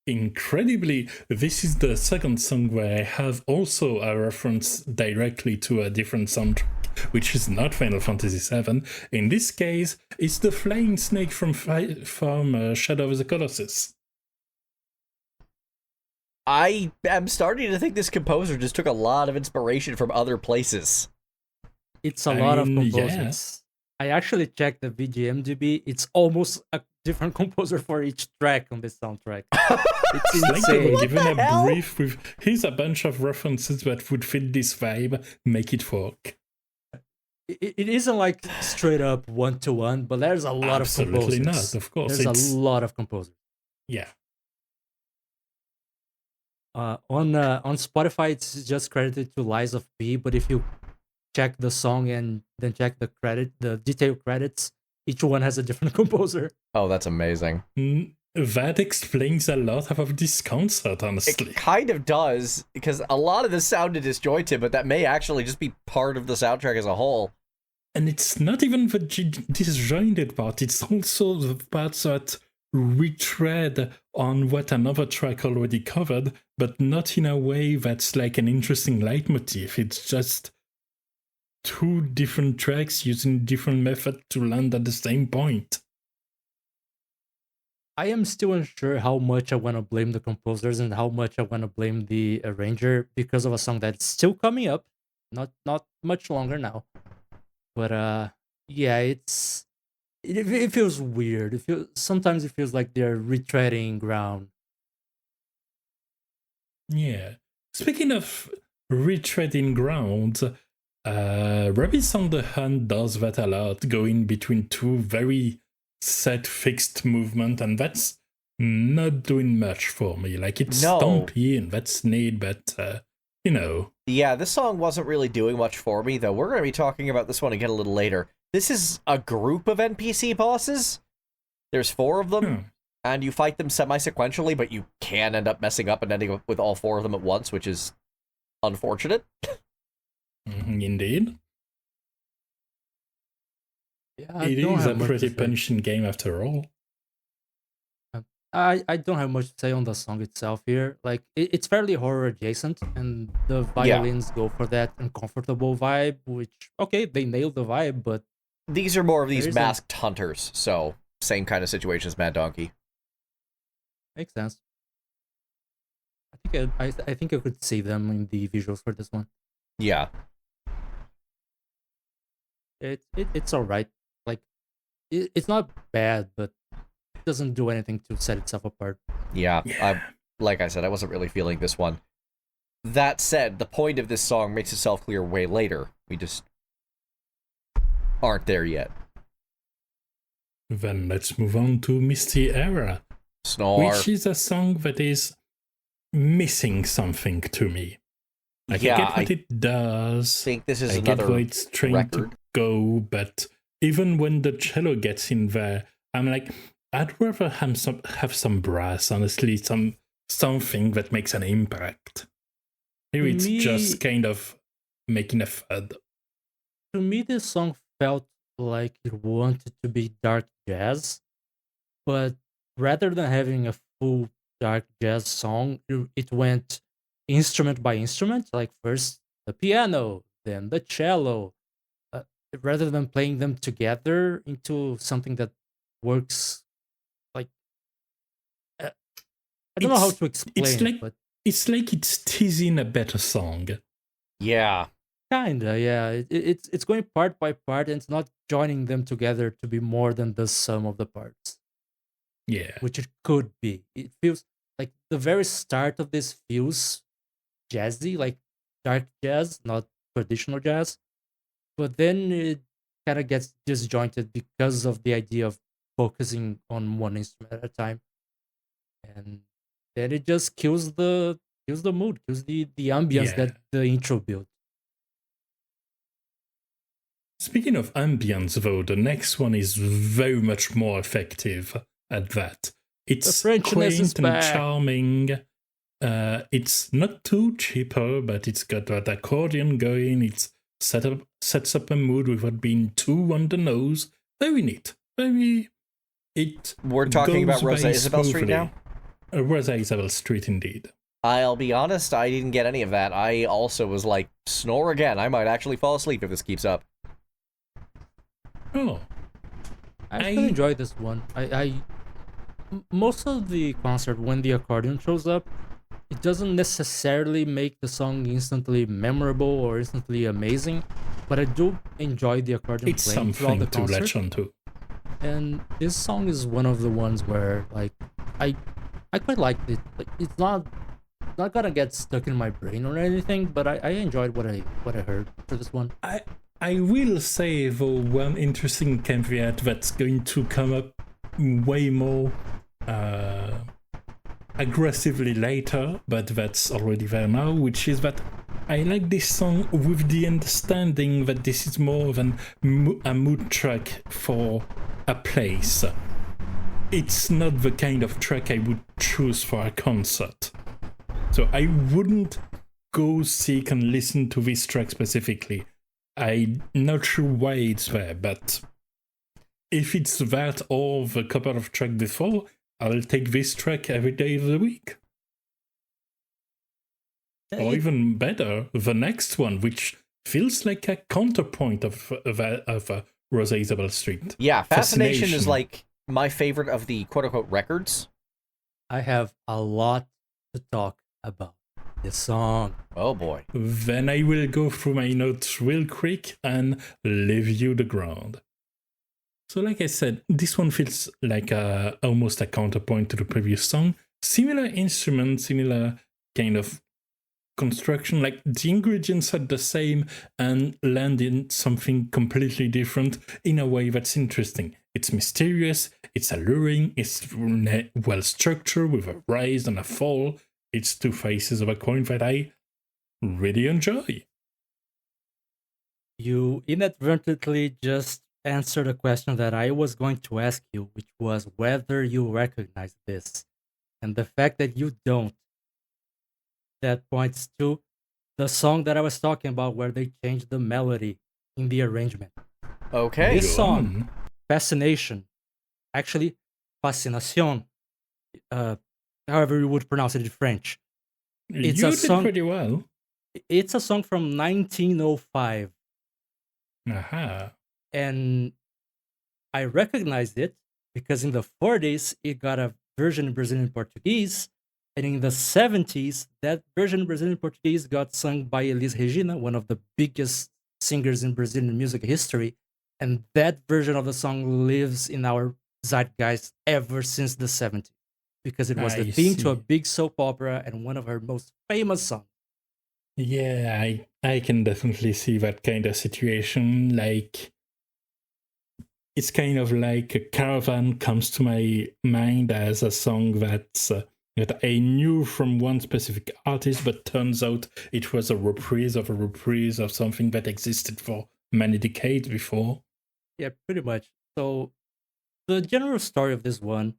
Incredibly, this is the second song where I have also a reference directly to a different soundtrack, which is not Final Fantasy VII. In this case, it's the flying snake from Shadow of the Colossus. I am starting to think this composer just took a lot of inspiration from other places. It's a lot of composers. Yes. I actually checked the VGMDB. It's almost a different composer for each track on this soundtrack. It's Like they insane. were given a hell? brief with, here's a bunch of references that would fit this vibe, make it work. It isn't like straight up one-to-one, but there's a lot Absolutely of composers. not, of course. There's a lot of composers. Yeah. On Spotify, it's just credited to Lies of P, but if you check the song and then check the detailed credits, each one has a different composer. Oh, that's amazing. That explains a lot about this concert, honestly. It kind of does, because a lot of this sounded disjointed, but that may actually just be part of the soundtrack as a whole. And it's not even the disjointed part, it's also the parts that retread on what another track already covered, but not in a way that's like an interesting leitmotif. It's just two different tracks using different methods to land at the same point. I am still unsure how much I want to blame the composers and how much I want to blame the arranger because of a song that's still coming up, not much longer now. But yeah, it feels weird. Sometimes it feels like they're retreading ground. Yeah. Speaking of retreading ground, Rabbit on the Hunt does that a lot, going between two very set fixed movement, and that's not doing much for me. Like, it's stompy and that's neat, but you know. Yeah, this song wasn't really doing much for me, though. We're going to be talking about this one again a little later. This is a group of NPC bosses. There's 4 of them, and you fight them semi-sequentially, but you can end up messing up and ending up with all 4 of them at once, which is unfortunate. Indeed. Yeah, it is a pretty punishing game after all. I don't have much to say on the song itself here. Like, it's fairly horror adjacent, and the violins go for that uncomfortable vibe, which, okay, they nailed the vibe, but... These are more of these masked hunters, so same kind of situation as Mad Donkey. Makes sense. I think I could see them in the visuals for this one. Yeah. It's alright. Like, it's not bad, but it doesn't do anything to set itself apart. Yeah. Like I said, I wasn't really feeling this one. That said, the point of this song makes itself clear way later. We just aren't there yet. Then let's move on to Misty Er'a. Snore. Which is a song that is missing something to me. Like, yeah, I get what it does. I think this is I another get where it's trying to go, but even when the cello gets in there, I'm like, I'd rather have some brass, honestly, something that makes an impact. Here it's just kind of making a thud. To me, this song felt like it wanted to be dark jazz, but rather than having a full dark jazz song, it went instrument by instrument, like first the piano, then the cello, rather than playing them together into something that works. Like, I don't know how to explain it, but it's like it's teasing a better song. Yeah. Kinda, yeah. It's going part by part, and it's not joining them together to be more than the sum of the parts. Yeah. Which it could be. It feels like the very start of this feels jazzy, like dark jazz, not traditional jazz. But then it kind of gets disjointed because of the idea of focusing on one instrument at a time. And then it just kills the mood, kills the ambience that the intro built. Speaking of ambience, though, the next one is very much more effective at that. It's quaint and charming. It's not too cheaper, but it's got that accordion going. It sets up a mood without being too on the nose. Very neat. We're talking about Rosa Isabelle St now? Rosa Isabelle St, indeed. I'll be honest, I didn't get any of that. I also was like, snore again. I might actually fall asleep if this keeps up. Oh. I still enjoy this one. Most of the concert, when the accordion shows up, it doesn't necessarily make the song instantly memorable or instantly amazing, but I do enjoy the accordion playing throughout the concert. It's something to latch onto. And this song is one of the ones where, like, I quite liked it. Like, it's not gonna get stuck in my brain or anything, but I enjoyed what I heard for this one. I will say, though, one interesting caveat that's going to come up way more aggressively later, but that's already there now, which is that I like this song with the understanding that this is more than a mood track for a place. It's not the kind of track I would choose for a concert. So I wouldn't go seek and listen to this track specifically. I'm not sure why it's there, but if it's that or the couple of tracks before, I'll take this track every day of the week. Or even better, the next one, which feels like a counterpoint of Rosa Isabelle St. Yeah, Fascination is like my favorite of the quote-unquote records. I have a lot to talk about this song. Oh boy. Then I will go through my notes real quick and leave you the ground. So like I said, this one feels like almost a counterpoint to the previous song. Similar instruments, similar kind of construction, like the ingredients are the same and land in something completely different in a way that's interesting. It's mysterious, it's alluring, it's well structured with a rise and a fall. It's two faces of a coin that I really enjoy. You inadvertently just answered a question that I was going to ask you, which was whether you recognize this. And the fact that you don't, that points to the song that I was talking about where they changed the melody in the arrangement. Okay. This song, Fascination, actually, Fascination, however you would pronounce it in French. It's you did pretty well. It's a song from 1905. Aha. And I recognized it because in the 40s, it got a version in Brazilian Portuguese. And in the 70s, that version in Brazilian Portuguese got sung by Elis Regina, one of the biggest singers in Brazilian music history. And that version of the song lives in our zeitgeist ever since the 70s because it was the theme to a big soap opera and one of her most famous songs. Yeah, I can definitely see that kind of situation. Like, it's kind of like a Caravan comes to my mind as a song that I knew from one specific artist, but turns out it was a reprise of something that existed for many decades before. Yeah, pretty much. So the general story of this one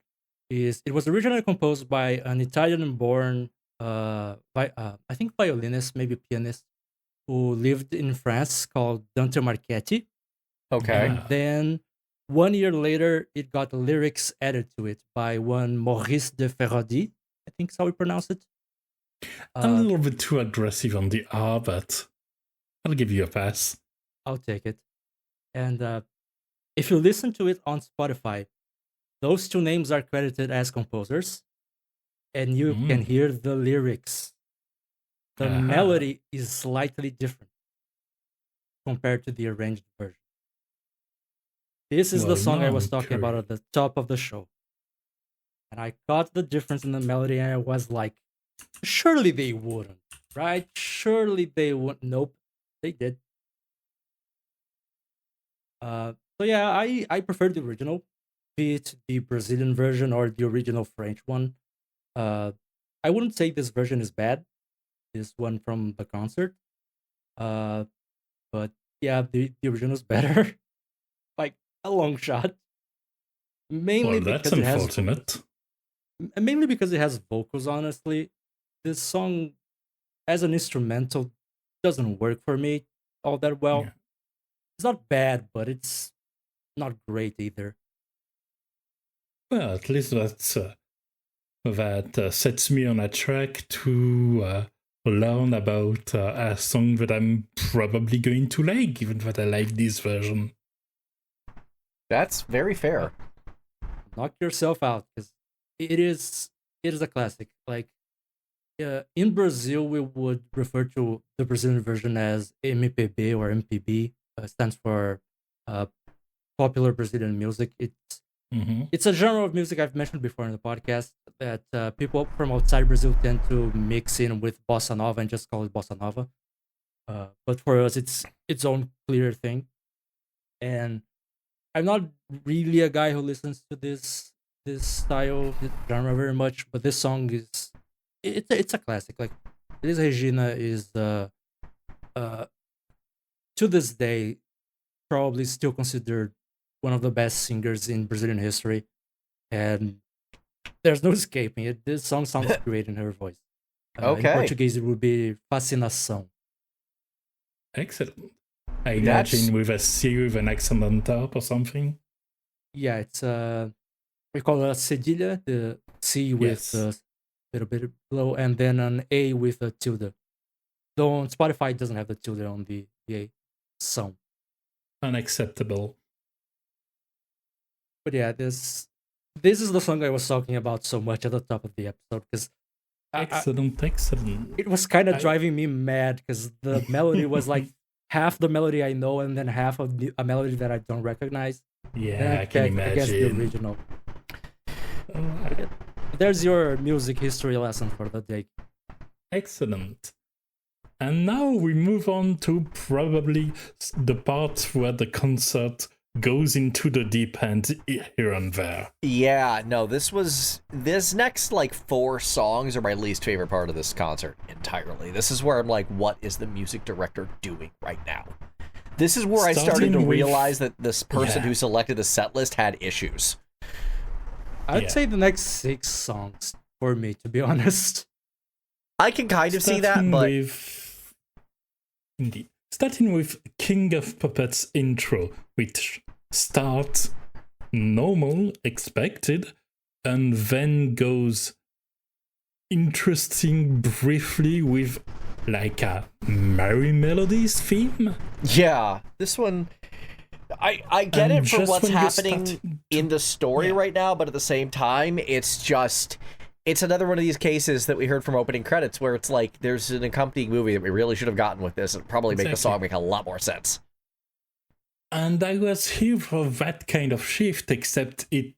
is it was originally composed by an Italian-born, I think violinist, maybe pianist, who lived in France called Dante Marchetti. Okay. And then 1 year later, it got lyrics added to it by one Maurice de Ferrandi. I think is how we pronounce it. A little bit too aggressive on the R, but I'll give you a pass. I'll take it. And if you listen to it on Spotify, those two names are credited as composers, and you can hear the lyrics. The melody is slightly different compared to the arranged version. This is the song I was talking about at the top of the show. And I caught the difference in the melody, and I was like, surely they wouldn't, right? Surely they wouldn't. Nope, they did. So yeah, I prefer the original, be it the Brazilian version or the original French one. I wouldn't say this version is bad, this one from the concert. But yeah, the original is better, like a long shot. Mainly that's because unfortunate. Mainly because it has vocals, honestly. This song, as an instrumental, doesn't work for me all that well. Yeah. It's not bad, but it's not great either. Well, at least that sets me on a track to learn about a song that I'm probably going to like, given that I like this version. That's very fair. Knock yourself out, because it is a classic. Like, in Brazil, we would refer to the Brazilian version as MPB or MPB. Stands for popular Brazilian music. It's a genre of music I've mentioned before in the podcast that people from outside Brazil tend to mix in with bossa nova and just call it bossa nova. But for us, it's its own clear thing. And I'm not really a guy who listens to this style, this genre very much, but this song is it's a classic. Like, Elis Regina is to this day probably still considered one of the best singers in Brazilian history, and there's no escaping it. This song sounds great in her voice. Okay. In Portuguese, it would be Fascination. Excellent. I imagine with a C with an accent on top or something. Yeah, it's we call it a cedilha, the C with a little bit below, and then an A with a tilde. Though on Spotify, it doesn't have the tilde on the a song. Unacceptable. But yeah, this is the song I was talking about so much at the top of the episode because Excellent. it was kind of driving me mad because the melody was like half the melody I know and then half of a melody that I don't recognize. Yeah, I can imagine. I guess the original. There's your music history lesson for the day. Excellent. And now we move on to probably the part where the concert goes into the deep end here and there. Yeah, no, this next like 4 songs are my least favorite part of this concert entirely. This is where I'm like, what is the music director doing right now? This is where I started to realize that this person who selected the set list had issues. I'd say the next 6 songs for me, to be honest. I can kind of see that, but indeed. Starting with King of Puppets intro, which starts normal, expected, and then goes interesting briefly with like a Merry Melodies theme. Yeah, this one, I get it for what's happening in the story right now, but at the same time, it's another one of these cases that we heard from opening credits where it's like there's an accompanying movie that we really should have gotten with this and probably make the song make a lot more sense. And I was here for that kind of shift, except the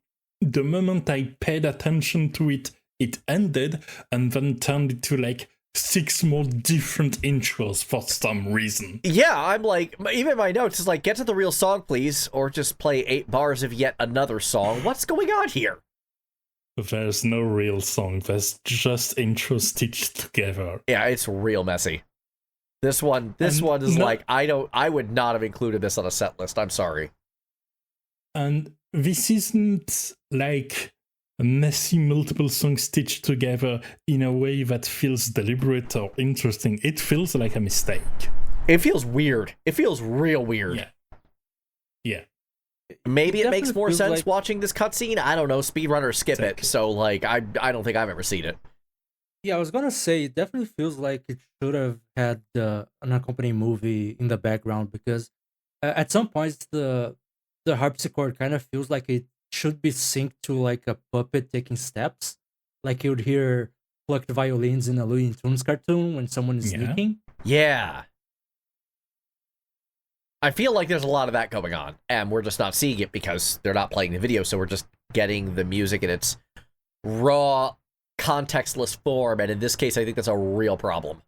moment I paid attention to it, it ended and then turned into like 6 more different intros for some reason. Yeah, I'm like, even my notes is like, get to the real song, please, or just play 8 bars of yet another song. What's going on here? There's no real song, there's just intros stitched together. Yeah, it's real messy. This one is like, I would not have included this on a set list, I'm sorry. And this isn't like a messy multiple songs stitched together in a way that feels deliberate or interesting. It feels like a mistake. It feels weird. It feels real weird. Yeah. Maybe it makes more sense watching this cutscene. I don't know. Speedrunner skip it. So, like, I don't think I've ever seen it. Yeah, I was gonna say, it definitely feels like it should have had an accompanying movie in the background because at some points the harpsichord kind of feels like it should be synced to like a puppet taking steps. Like you'd hear plucked violins in a Looney Tunes cartoon when someone is sneaking. Yeah. I feel like there's a lot of that going on, and we're just not seeing it because they're not playing the video, so we're just getting the music in its raw, contextless form, and in this case, I think that's a real problem.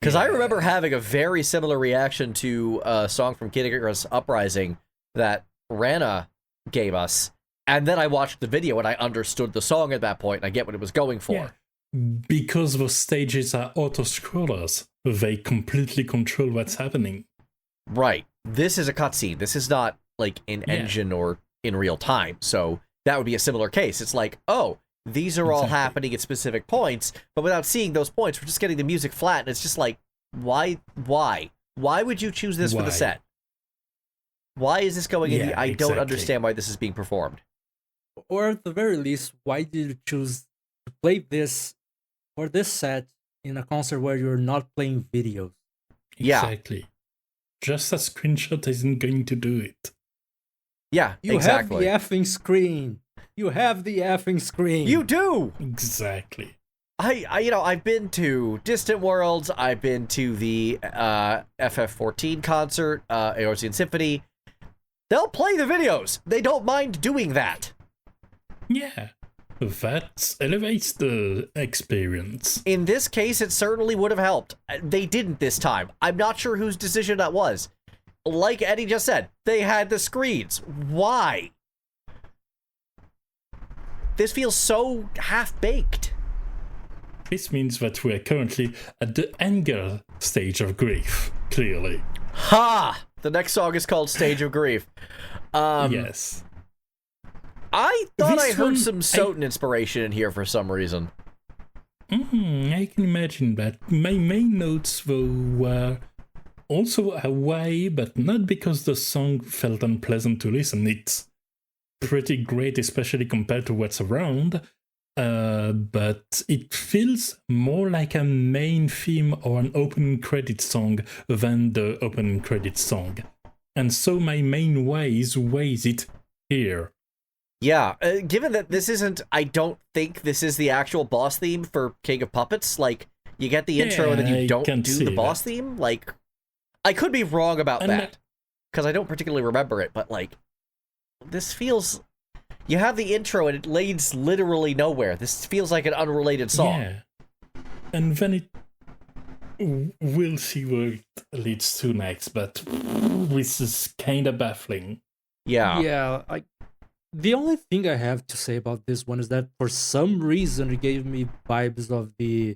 Because I remember having a very similar reaction to a song from Kid Icarus Uprising that Rana gave us, and then I watched the video and I understood the song at that point, and I get what it was going for. Yeah. Because the stages are auto-scrollers, they completely control what's happening. Right. This is a cutscene. This is not like in engine or in real time. So that would be a similar case. It's like, oh, these are all happening at specific points, but without seeing those points, we're just getting the music flat, and it's just like, why? Why would you choose this for the set? Why is this going in? I don't understand why this is being performed. Or at the very least, why did you choose to play this for this set in a concert where you're not playing videos? Yeah. Exactly. Just a screenshot isn't going to do it. Yeah, you have the effing screen. You have the effing screen. You do. Exactly. I've been to Distant Worlds. I've been to the FF14 concert, Eorzean Symphony. They'll play the videos. They don't mind doing that. Yeah. That elevates the experience. In this case, it certainly would have helped. They didn't this time. I'm not sure whose decision that was. Like Eddie just said, they had the screens. Why? This feels so half-baked. This means that we are currently at the anger stage of grief, clearly. Ha! The next song is called Stage of Grief. Yes. I thought I heard some Soten inspiration in here for some reason. I can imagine that. My main notes, though, were also Hawaii, but not because the song felt unpleasant to listen. It's pretty great, especially compared to what's around. but it feels more like a main theme or an opening credit song than the opening credit song. And so my main weighs it here. Yeah, given that this isn't, I don't think this is the actual boss theme for King of Puppets. Like, you get the intro and then you don't do the boss theme. Like, I could be wrong about that, because I don't particularly remember it, but, like, this feels... You have the intro and it leads literally nowhere. This feels like an unrelated song. Yeah. And then we'll see where it leads to next, but this is kind of baffling. Yeah. Yeah, the only thing I have to say about this one is that for some reason it gave me vibes of the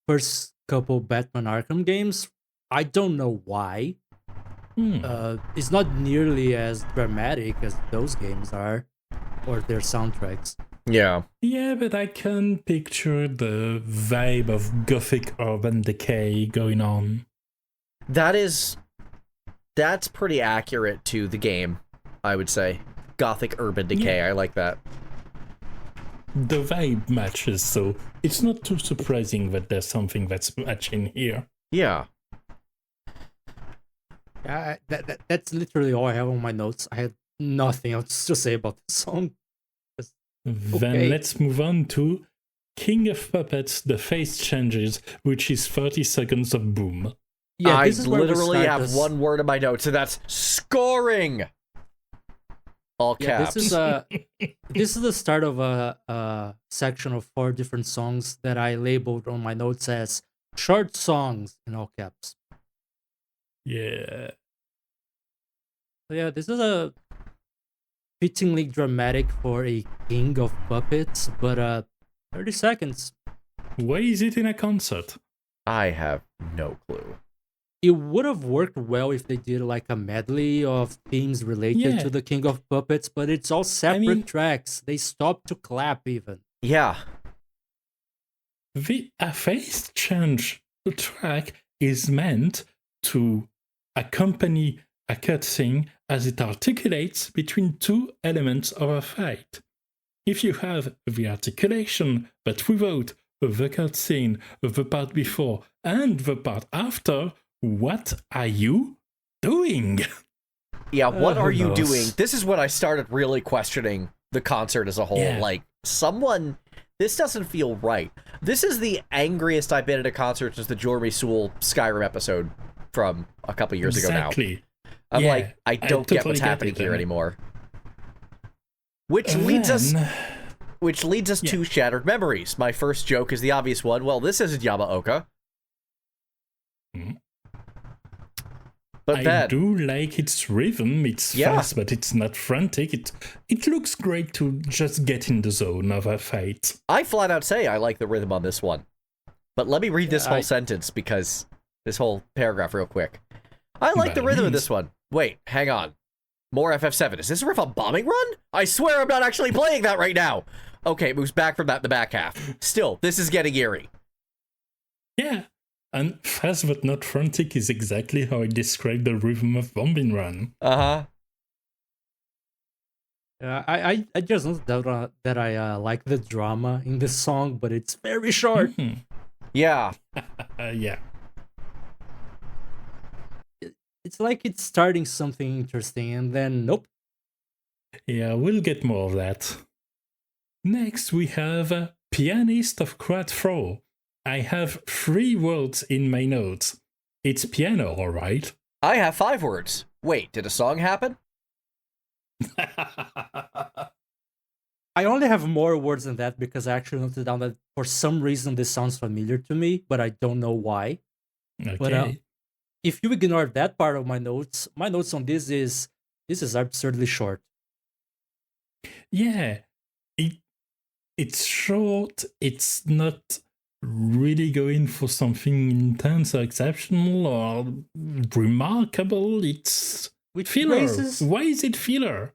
first couple Batman Arkham games. I don't know why. It's not nearly as dramatic as those games are, or their soundtracks. Yeah. Yeah, but I can picture the vibe of gothic urban decay going on. That's pretty accurate to the game, I would say. Gothic urban decay, I like that. The vibe matches, so it's not too surprising that there's something that's matching here. Yeah. That's literally all I have on my notes. I had nothing else to say about the song. Then let's move on to King of Puppets, The Face Changes, which is 30 seconds of boom. Yeah, I literally have one word in my notes, and that's scoring! All caps. Yeah, this is the start of a section of 4 different songs that I labeled on my notes as short songs in all caps. Yeah. So yeah, this is a fittingly dramatic for a King of Puppets, but 30 seconds. Why is it in a concert? I have no clue. It would have worked well if they did like a medley of themes related to the King of Puppets, but it's all separate tracks. They stop to clap even. Yeah. A face change track is meant to accompany a cutscene as it articulates between 2 elements of a fight. If you have the articulation but without the cutscene, the part before and the part after, what are you doing? Yeah, what are you doing? This is when I started really questioning the concert as a whole. Yeah. Like, this doesn't feel right. This is the angriest I've been at a concert since the Jormy Sewell Skyrim episode from a couple years ago now. I'm like, I don't get what's happening here anymore. Which leads us to Shattered Memories. My first joke is the obvious one. Well, this isn't Yamaoka. But I do like its rhythm. It's fast, but it's not frantic. It looks great to just get in the zone of a fight. I flat out say I like the rhythm on this one. But let me read this whole sentence, because this whole paragraph real quick. I like the rhythm of this one. Wait, hang on. More FF7. Is this a riff on Bombing Run? I swear I'm not actually playing that right now. Okay, it moves back from that in the back half. Still, this is getting eerie. Yeah. And fast but not frantic is exactly how I describe the rhythm of Bombing Run. Uh-huh. I just know that I like the drama in this song, but it's very short. Mm-hmm. Yeah. Yeah. It's like it's starting something interesting, and then nope. Yeah, we'll get more of that. Next, we have Pianist of Krat IV. I have 3 words in my notes. It's piano, all right? I have 5 words. Wait, did a song happen? I only have more words than that because I actually noted down that for some reason this sounds familiar to me, but I don't know why. Okay. But if you ignore that part of my notes on this is absurdly short. Yeah, it's short. It's not really going for something intense or exceptional or remarkable. It's filler. Why is it filler?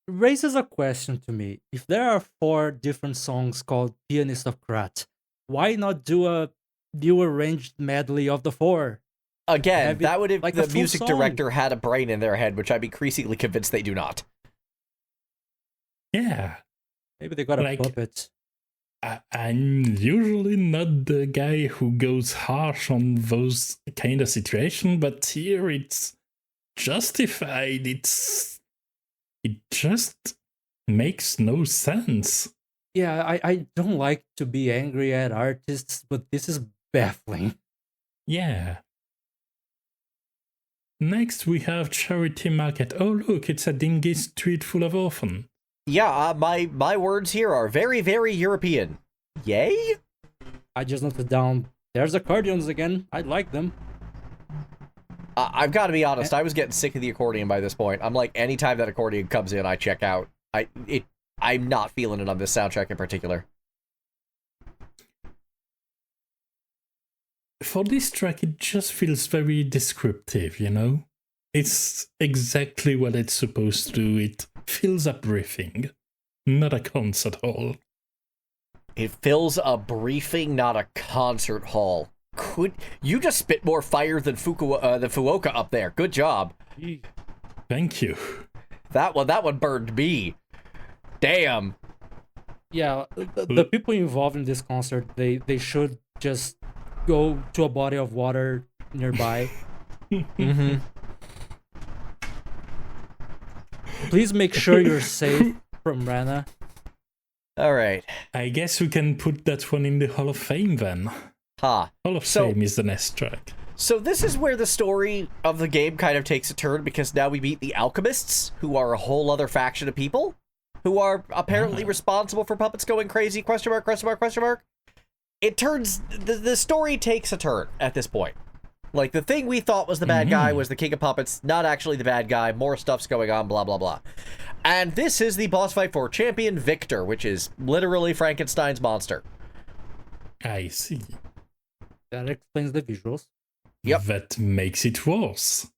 Raises a question to me. If there are 4 different songs called Pianist of Krat, why not do a new arranged medley of the 4? Again, that would if like the music director had a brain in their head, which I'm increasingly convinced they do not. Yeah. Maybe they got a puppet. I'm usually not the guy who goes harsh on those kind of situations, but here it's justified. It just makes no sense. Yeah, I don't like to be angry at artists, but this is baffling. Yeah. Next, we have Charity Market. Oh, look, it's a dingy street full of orphans. Yeah, my words here are very, very European. Yay? I just noted down, there's accordions again. I like them. I've got to be honest, I was getting sick of the accordion by this point. I'm like, anytime that accordion comes in, I check out. I'm not feeling it on this soundtrack in particular. For this track, it just feels very descriptive, you know? It's exactly what it's supposed to do. It fills a briefing, not a concert hall. It fills a briefing, not a concert hall. You just spit more fire than Fukuoka up there. Good job. Thank you. That one burned me. Damn. Yeah, the people involved in this concert, they should just go to a body of water nearby. Mm-hmm. Please make sure you're safe from Rana. All right. I guess we can put that one in the Hall of Fame then. Hall of Fame is the next track. So this is where the story of the game kind of takes a turn, because now we meet the alchemists, who are a whole other faction of people, who are apparently responsible for puppets going crazy, question mark, question mark, question mark. It turns, the story takes a turn at this point. Like, the thing we thought was the bad guy was the king of puppets, not actually the bad guy, more stuff's going on, blah, blah, blah. And this is the boss fight for Champion Victor, which is literally Frankenstein's monster. I see. That explains the visuals. Yep. That makes it worse.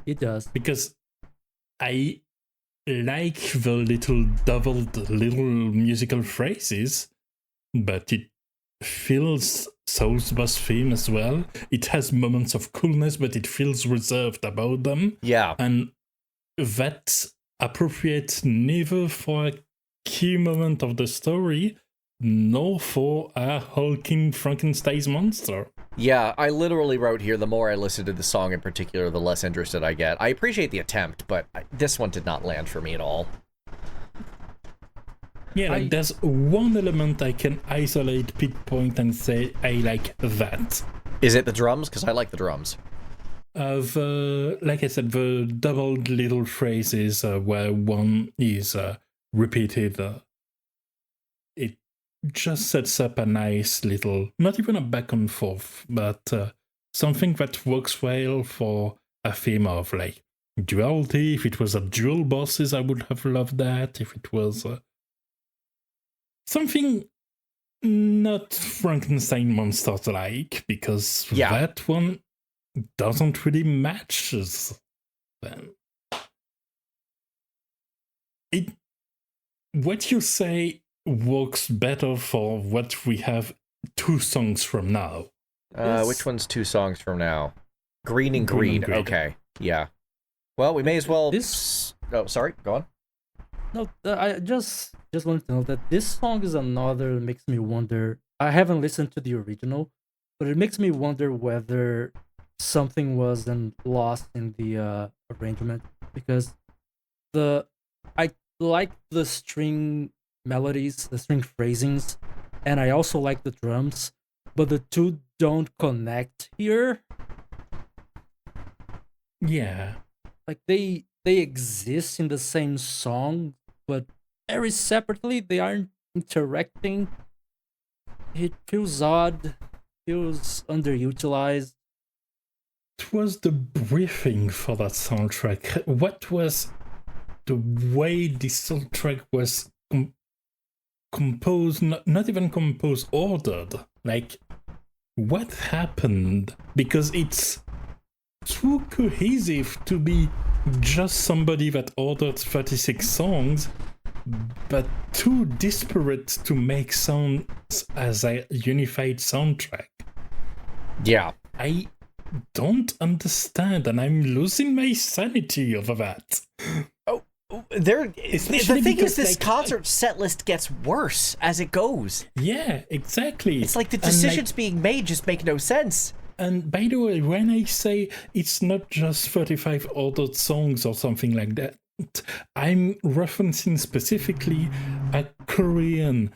It does. Because I like the little doubled little musical phrases, but it feels Soul's boss theme as well. It has moments of coolness, but it feels reserved about them. Yeah. And that's appropriate neither for a key moment of the story, nor for a hulking Frankenstein's monster. Yeah, I literally wrote here, the more I listen to the song in particular, the less interested I get. I appreciate the attempt, but this one did not land for me at all. Yeah, like there's one element I can isolate, pinpoint, and say I like that. Is it the drums? Because I like the drums. Like I said, the doubled little phrases where one is repeated. It just sets up a nice little, not even a back and forth, but something that works well for a theme of like duality. If it was a dual bosses, I would have loved that. If it was something not Frankenstein monsters like, because that one doesn't really match them. What you say works better for what we have 2 songs from now. Which one's 2 songs from now? Green and Greed. Okay, yeah. Well, we may as well... Oh, sorry, go on. No, I just wanted to know that this song is another that makes me wonder. I haven't listened to the original, but it makes me wonder whether something wasn't lost in the arrangement, because I like the string melodies, the string phrasings, and I also like the drums, but the two don't connect here. Yeah. Like they exist in the same song, but very separately. They aren't interacting. It feels odd, feels underutilized. What was the briefing for that soundtrack? What was the way the soundtrack was composed, not even composed, ordered? Like, what happened? Because it's too cohesive to be just somebody that ordered 36 songs, but too disparate to make sounds as a unified soundtrack. Yeah. I don't understand, and I'm losing my sanity over that. Oh, The Especially thing is, because, this like, concert set list gets worse as it goes. Yeah, exactly. It's like the And, decisions being made just make no sense. And by the way, when I say it's not just 35 ordered songs or something like that, I'm referencing specifically a Korean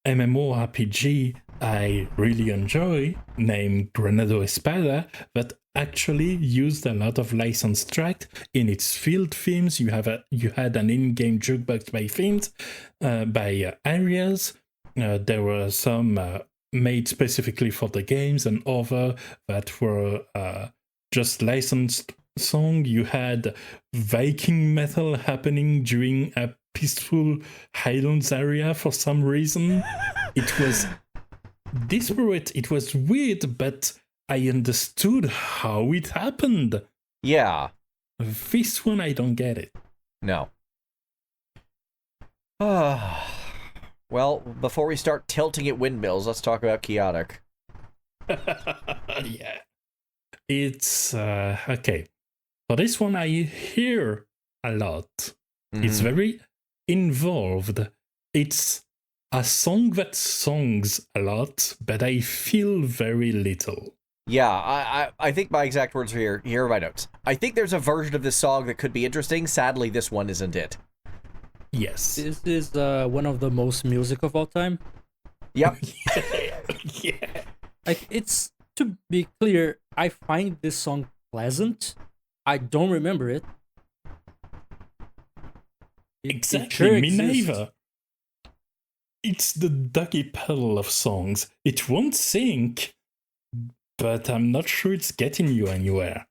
MMORPG I really enjoy named Granado Espada that actually used a lot of licensed track in its field themes. You had an in-game jukebox by themes, by areas. There were some made specifically for the games and other that were just licensed song. You had Viking metal happening during a peaceful Highlands area for some reason. It was disparate, it was weird, but I understood how it happened. Yeah. This one, I don't get it. No. Well, before we start tilting at windmills, let's talk about Quixotic. Yeah. It's, okay. For this one, I hear a lot. It's very involved. It's a song that songs a lot, but I feel very little. Yeah, I think my exact words are here. Here are my notes. I think there's a version of this song that could be interesting. Sadly, this one isn't it. Yes. This is one of the most music of all time. Yep. Yeah. Like, it's, to be clear, I find this song pleasant. I don't remember it. Exactly, sure me exists. neither. It's the ducky pedal of songs. It won't sync, but I'm not sure it's getting you anywhere.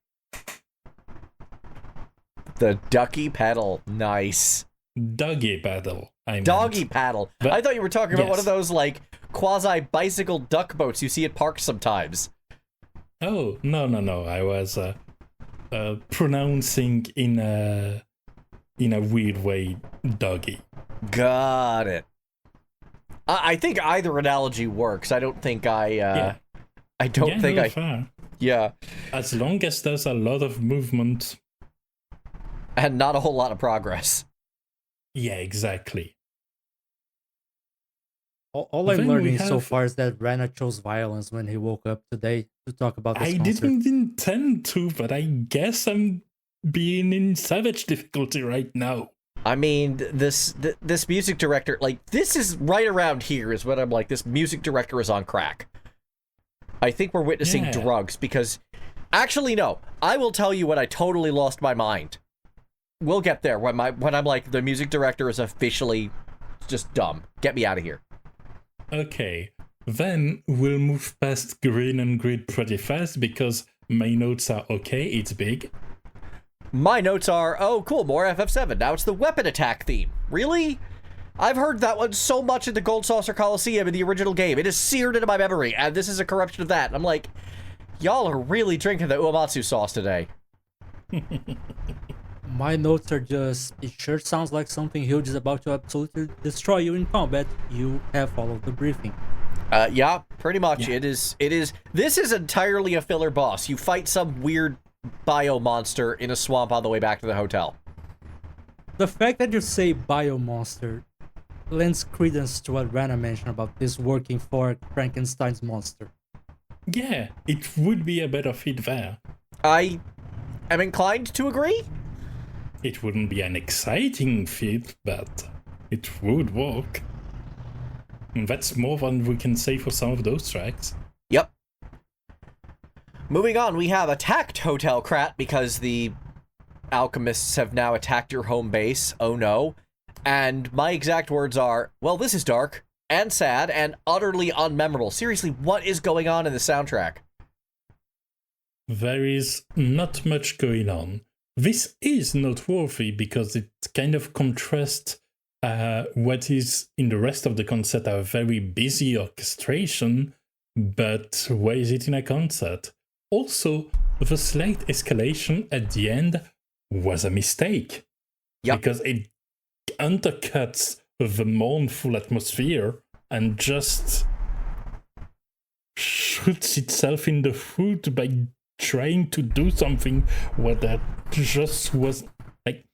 The ducky pedal. Nice. Doggy pedal. Doggy paddle. But- I thought you were talking about one of yes. those, like, quasi-bicycle duck boats you see at parks sometimes. Oh, no. I was pronouncing in a weird way doggy. Got it. I think either analogy works. I don't think Yeah, fair. Yeah. As long as there's a lot of movement. And not a whole lot of progress. Yeah, exactly. All I'm Then we learning so have- far is that Rana chose violence when he woke up today to talk about this I concert. didn't intend to, but I guess I'm being in savage difficulty right now. I mean, this music director, like, this is right around here is what I'm like, this music director is on crack. I think we're witnessing Yeah. drugs because, actually, no, I will tell you when I totally lost my mind. We'll get there when I'm like, the music director is officially just dumb. Get me out of here. Okay, then we'll move past green and grid pretty fast because my notes are okay, it's big. My notes are, oh, cool, more FF7. Now it's the weapon attack theme. Really? I've heard that one so much in the Gold Saucer Coliseum in the original game. It is seared into my memory, and this is a corruption of that. I'm like, y'all are really drinking the Uematsu sauce today. My notes are just, it sure sounds like something huge is about to absolutely destroy you in combat. You have followed the briefing. Yeah, pretty much. Yeah. It is. This is entirely a filler boss. You fight some weird bio monster in a swamp on the way back to the hotel. The fact that you say biomonster lends credence to what Rana mentioned about this working for Frankenstein's monster. Yeah, it would be a better fit there. I am inclined to agree. It wouldn't be an exciting fit, but it would work. And that's more than we can say for some of those tracks. Yep. Moving on, we have attacked Hotel Krat because the alchemists have now attacked your home base. Oh no. And my exact words are, well, this is dark and sad and utterly unmemorable. Seriously, what is going on in the soundtrack? There is not much going on. This is noteworthy because it kind of contrasts what is in the rest of the concert a very busy orchestration, but where is it in a concert? Also, the slight escalation at the end was a mistake. Yep. Because it undercuts the mournful atmosphere and just shoots itself in the foot by trying to do something where that just was like,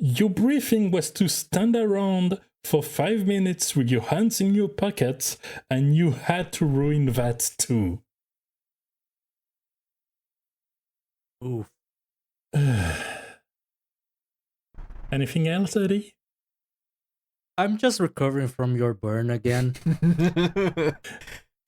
Your briefing was to stand around for 5 minutes with your hands in your pockets, and you had to ruin that too. Oof. Anything else, Eddie? I'm just recovering from your burn again.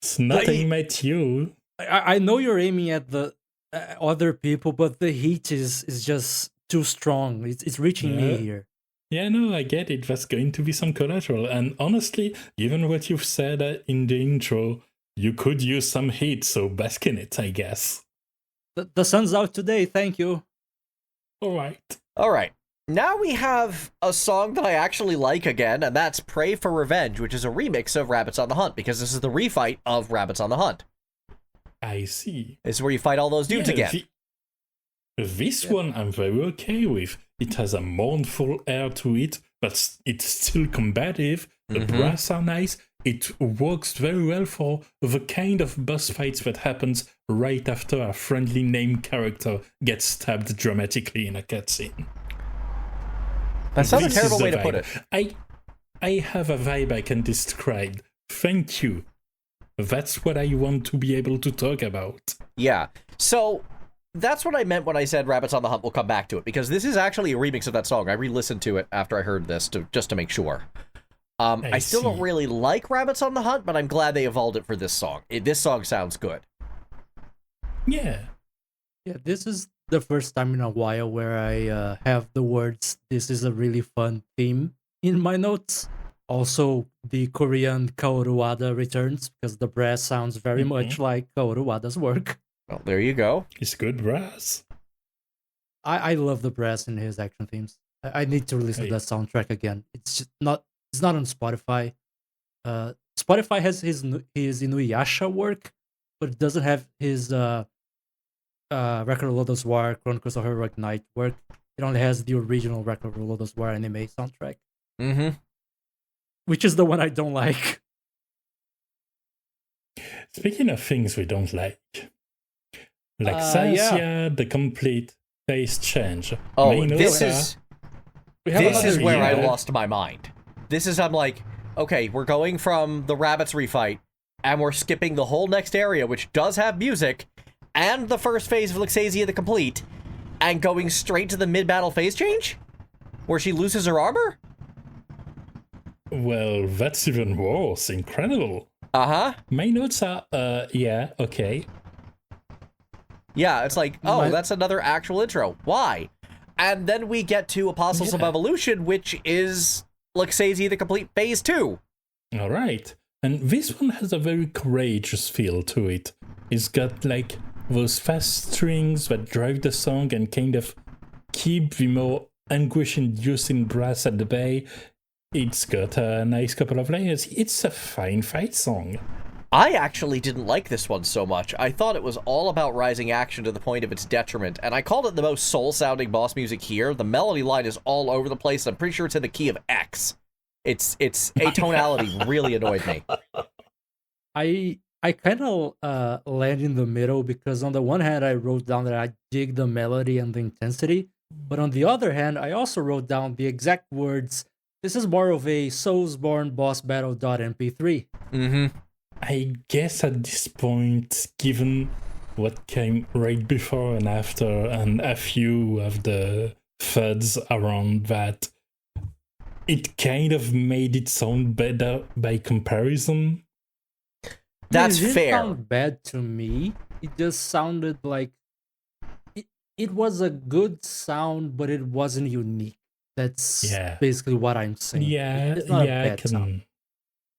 It's not aimed at you. I know you're aiming at the other people, but the heat is just too strong. It's reaching me here. Yeah, no, I get it. That's going to be some collateral. And honestly, given what you've said in the intro, you could use some heat, so bask in it, I guess. The sun's out today, thank you. All right. Now we have a song that I actually like again, and that's Pray for Revenge, which is a remix of Rabbits on the Hunt, because this is the refight of Rabbits on the Hunt. I see. This is where you fight all those dudes again. This one I'm very okay with. It has a mournful air to it, but it's still combative. The brass are nice. It works very well for the kind of boss fights that happens right after a friendly named character gets stabbed dramatically in a cutscene. That's not a terrible way to put it. I have a vibe I can describe. Thank you. That's what I want to be able to talk about. Yeah. So that's what I meant when I said Rabbits on the Hunt. We'll come back to it, because this is actually a remix of that song. I re-listened to it after I heard this just to make sure. I still don't really like Rabbits on the Hunt, but I'm glad they evolved it for this song. This song sounds good. Yeah. Yeah, this is the first time in a while where I have the words, "This is a really fun theme" in my notes. Also, the Korean Kaoru Wada returns, because the brass sounds very much like Kaoru Wada's work. Well, there you go. It's good brass. I love the brass in his action themes. I need to listen to that soundtrack again. It's not on Spotify. Spotify has his Inuyasha work, but it doesn't have his Record of Lodoss War, Chronicles of Heroic Knight work. It only has the original Record of Lodoss War anime soundtrack. Which is the one I don't like. Speaking of things we don't like, Laxasia, the complete face change. Oh, this is where I lost my mind. I'm like, okay, we're going from the Rabbits refight, and we're skipping the whole next area, which does have music, and the first phase of Laxasia the Complete, and going straight to the mid-battle phase change? Where she loses her armor? Well, that's even worse. Incredible. My notes are, yeah, okay. Yeah, it's like, oh, that's another actual intro. Why? And then we get to Apostles of Evolution, which is Laxasia the Complete Phase 2. All right. And this one has a very courageous feel to it. It's got, like, those fast strings that drive the song and kind of keep the more anguish-inducing brass at the bay. It's got a nice couple of layers. It's a fine fight song. I actually didn't like this one so much. I thought it was all about rising action to the point of its detriment, and I called it the most soul-sounding boss music here. The melody line is all over the place. I'm pretty sure it's in the key of X. Its atonality really annoyed me. I kind of land in the middle, because on the one hand, I wrote down that I dig the melody and the intensity, but on the other hand, I also wrote down the exact words, "This is more of a Soulsborne boss battle.mp3." I guess at this point, given what came right before and after, and a few of the thuds around that, it kind of made it sound better by comparison. That's fair. It didn't fair. sound bad to me. It just sounded like it was a good sound, but it wasn't unique. That's basically what I'm saying. It's not a bad sound.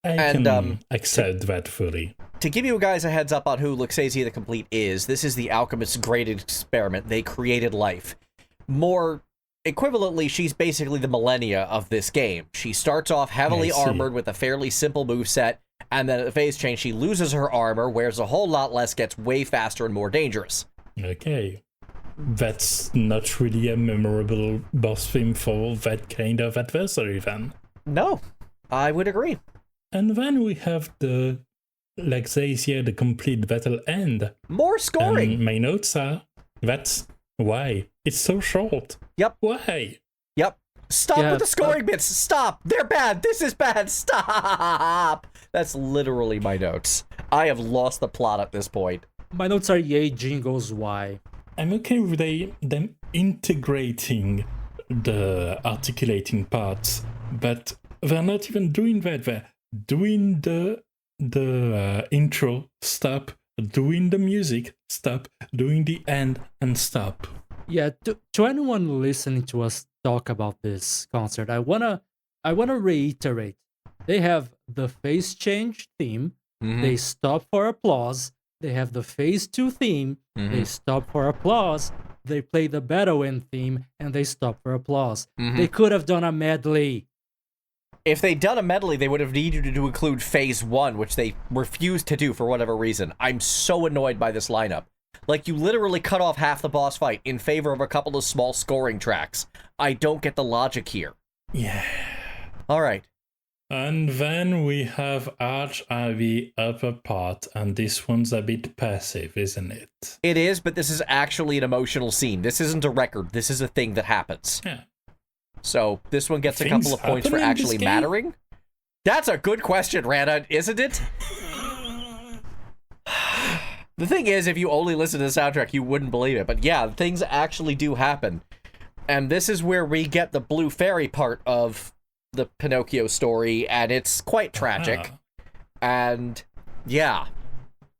I can accept that fully. To give you guys a heads up on who Laxasia the Complete is, this is the alchemist's great experiment. They created life. More equivalently, she's basically the Millennia of this game. She starts off heavily armored with a fairly simple moveset, and then at the phase change, she loses her armor, wears a whole lot less, gets way faster and more dangerous. Okay. That's not really a memorable boss theme for that kind of adversary, then. No, I would agree. And then we have the Laxasia, the complete battle end. More scoring! And my notes are, that's why. It's so short. Yep. Why? Yep. Stop with the scoring bits. Stop. They're bad. This is bad. Stop. That's literally my notes. I have lost the plot at this point. My notes are yay, jingles, why. I'm okay with them integrating the articulating parts, but they're not even doing that. They're doing the intro, stop, doing the music, stop, doing the end, and stop. Yeah, to anyone listening to us talk about this concert, I wanna reiterate. They have the phase change theme. Mm-hmm. They stop for applause. They have the phase 2 theme. Mm-hmm. They stop for applause. They play the battle end theme, and they stop for applause. Mm-hmm. They could have done a medley. If they'd done a medley, they would have needed to include phase 1, which they refused to do for whatever reason. I'm so annoyed by this lineup. Like, you literally cut off half the boss fight in favor of a couple of small scoring tracks. I don't get the logic here. Yeah. All right. And then we have Arche, Abbey, upper part, and this one's a bit passive, isn't it? It is, but this is actually an emotional scene. This isn't a record. This is a thing that happens. Yeah. So this one gets a couple of points for actually mattering. That's a good question, Rana, isn't it? The thing is, if you only listen to the soundtrack, you wouldn't believe it. But yeah, things actually do happen. And this is where we get the Blue Fairy part of the Pinocchio story, and it's quite tragic. And yeah,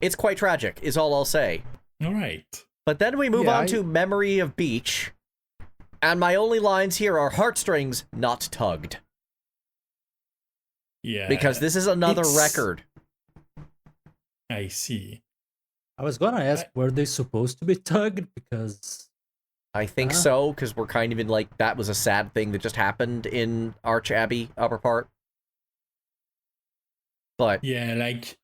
it's quite tragic, is all I'll say. All right. But then we move on to Memory of Beach. And my only lines here are heartstrings not tugged. Yeah. Because this is another record. I see. I was gonna ask, were they supposed to be tugged? Because I think so, because we're kind of in like, that was a sad thing that just happened in Arche Abbey, upper part. But yeah, like,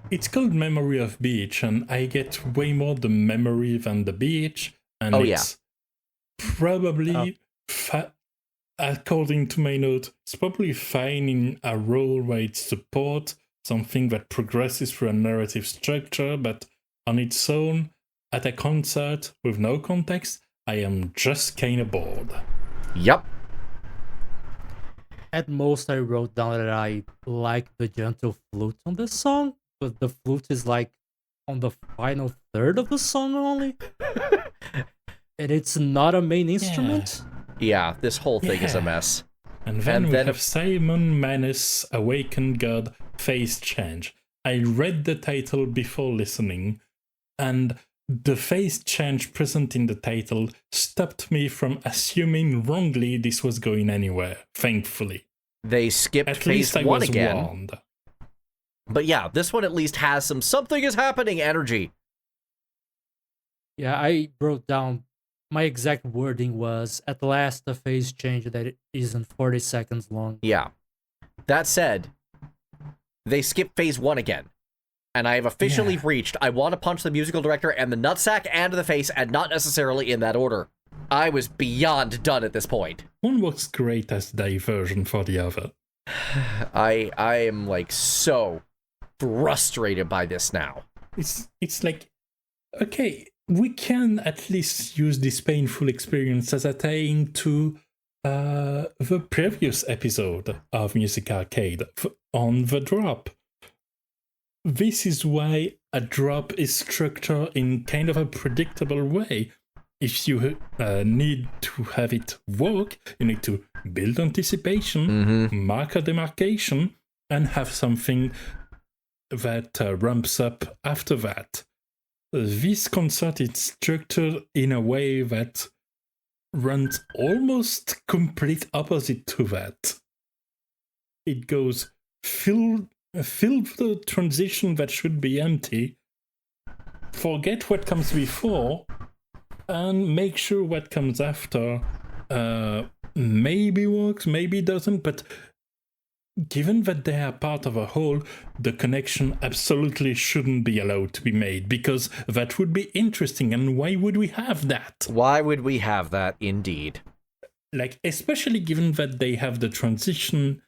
it's called Memory of Beach, and I get way more the memory than the beach, and it's probably, according to my note, it's probably finding a role where it supports something that progresses through a narrative structure, but on its own, at a concert with no context, I am just kind of bored. Yep. at most I wrote down that I like the gentle flute on this song, but the flute is like on the final third of the song only. And it's not a main instrument. Yeah, this whole thing is a mess. And then we have Simon Manus, Awakened God, Phase Change. I read the title before listening, and the phase change present in the title stopped me from assuming wrongly this was going anywhere, thankfully. They skipped phase one again. Warned. But yeah, this one at least has some something is happening energy. Yeah, I wrote down, my exact wording was, at last a phase change that it isn't 40 seconds long. Yeah. That said, they skipped phase one again. And I have officially reached, I want to punch the musical director and the nutsack and the face, and not necessarily in that order. I was beyond done at this point. One works great as diversion for the other. I am like so frustrated by this now. It's like, okay, we can at least use this painful experience as a tie-in to the previous episode of Music Arcade on the drop. This is why a drop is structured in kind of a predictable way. If you need to have it work, you need to build anticipation, mark a demarcation, and have something that ramps up after that. This concert is structured in a way that runs almost complete opposite to that. It goes fill the transition that should be empty, forget what comes before, and make sure what comes after maybe works, maybe doesn't, but given that they are part of a whole, the connection absolutely shouldn't be allowed to be made, because that would be interesting, and why would we have that? Why would we have that, indeed? Like, especially given that they have the transition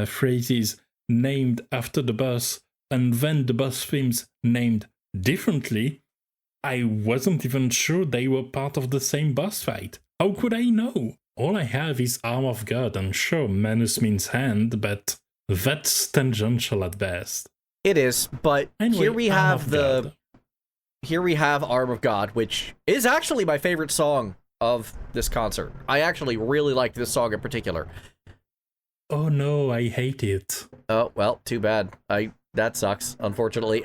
phrases named after the boss, and then the boss themes named differently, I wasn't even sure they were part of the same boss fight. How could I know? all I have is Arm of God, and sure, Manus means hand, but that's tangential at best. It is, but Anyway, here we Arm have of the God. here we have Arm of God, which is actually my favorite song of this concert. I actually really liked this song in particular. Oh no, I hate it. Oh, well, too bad. That sucks, unfortunately.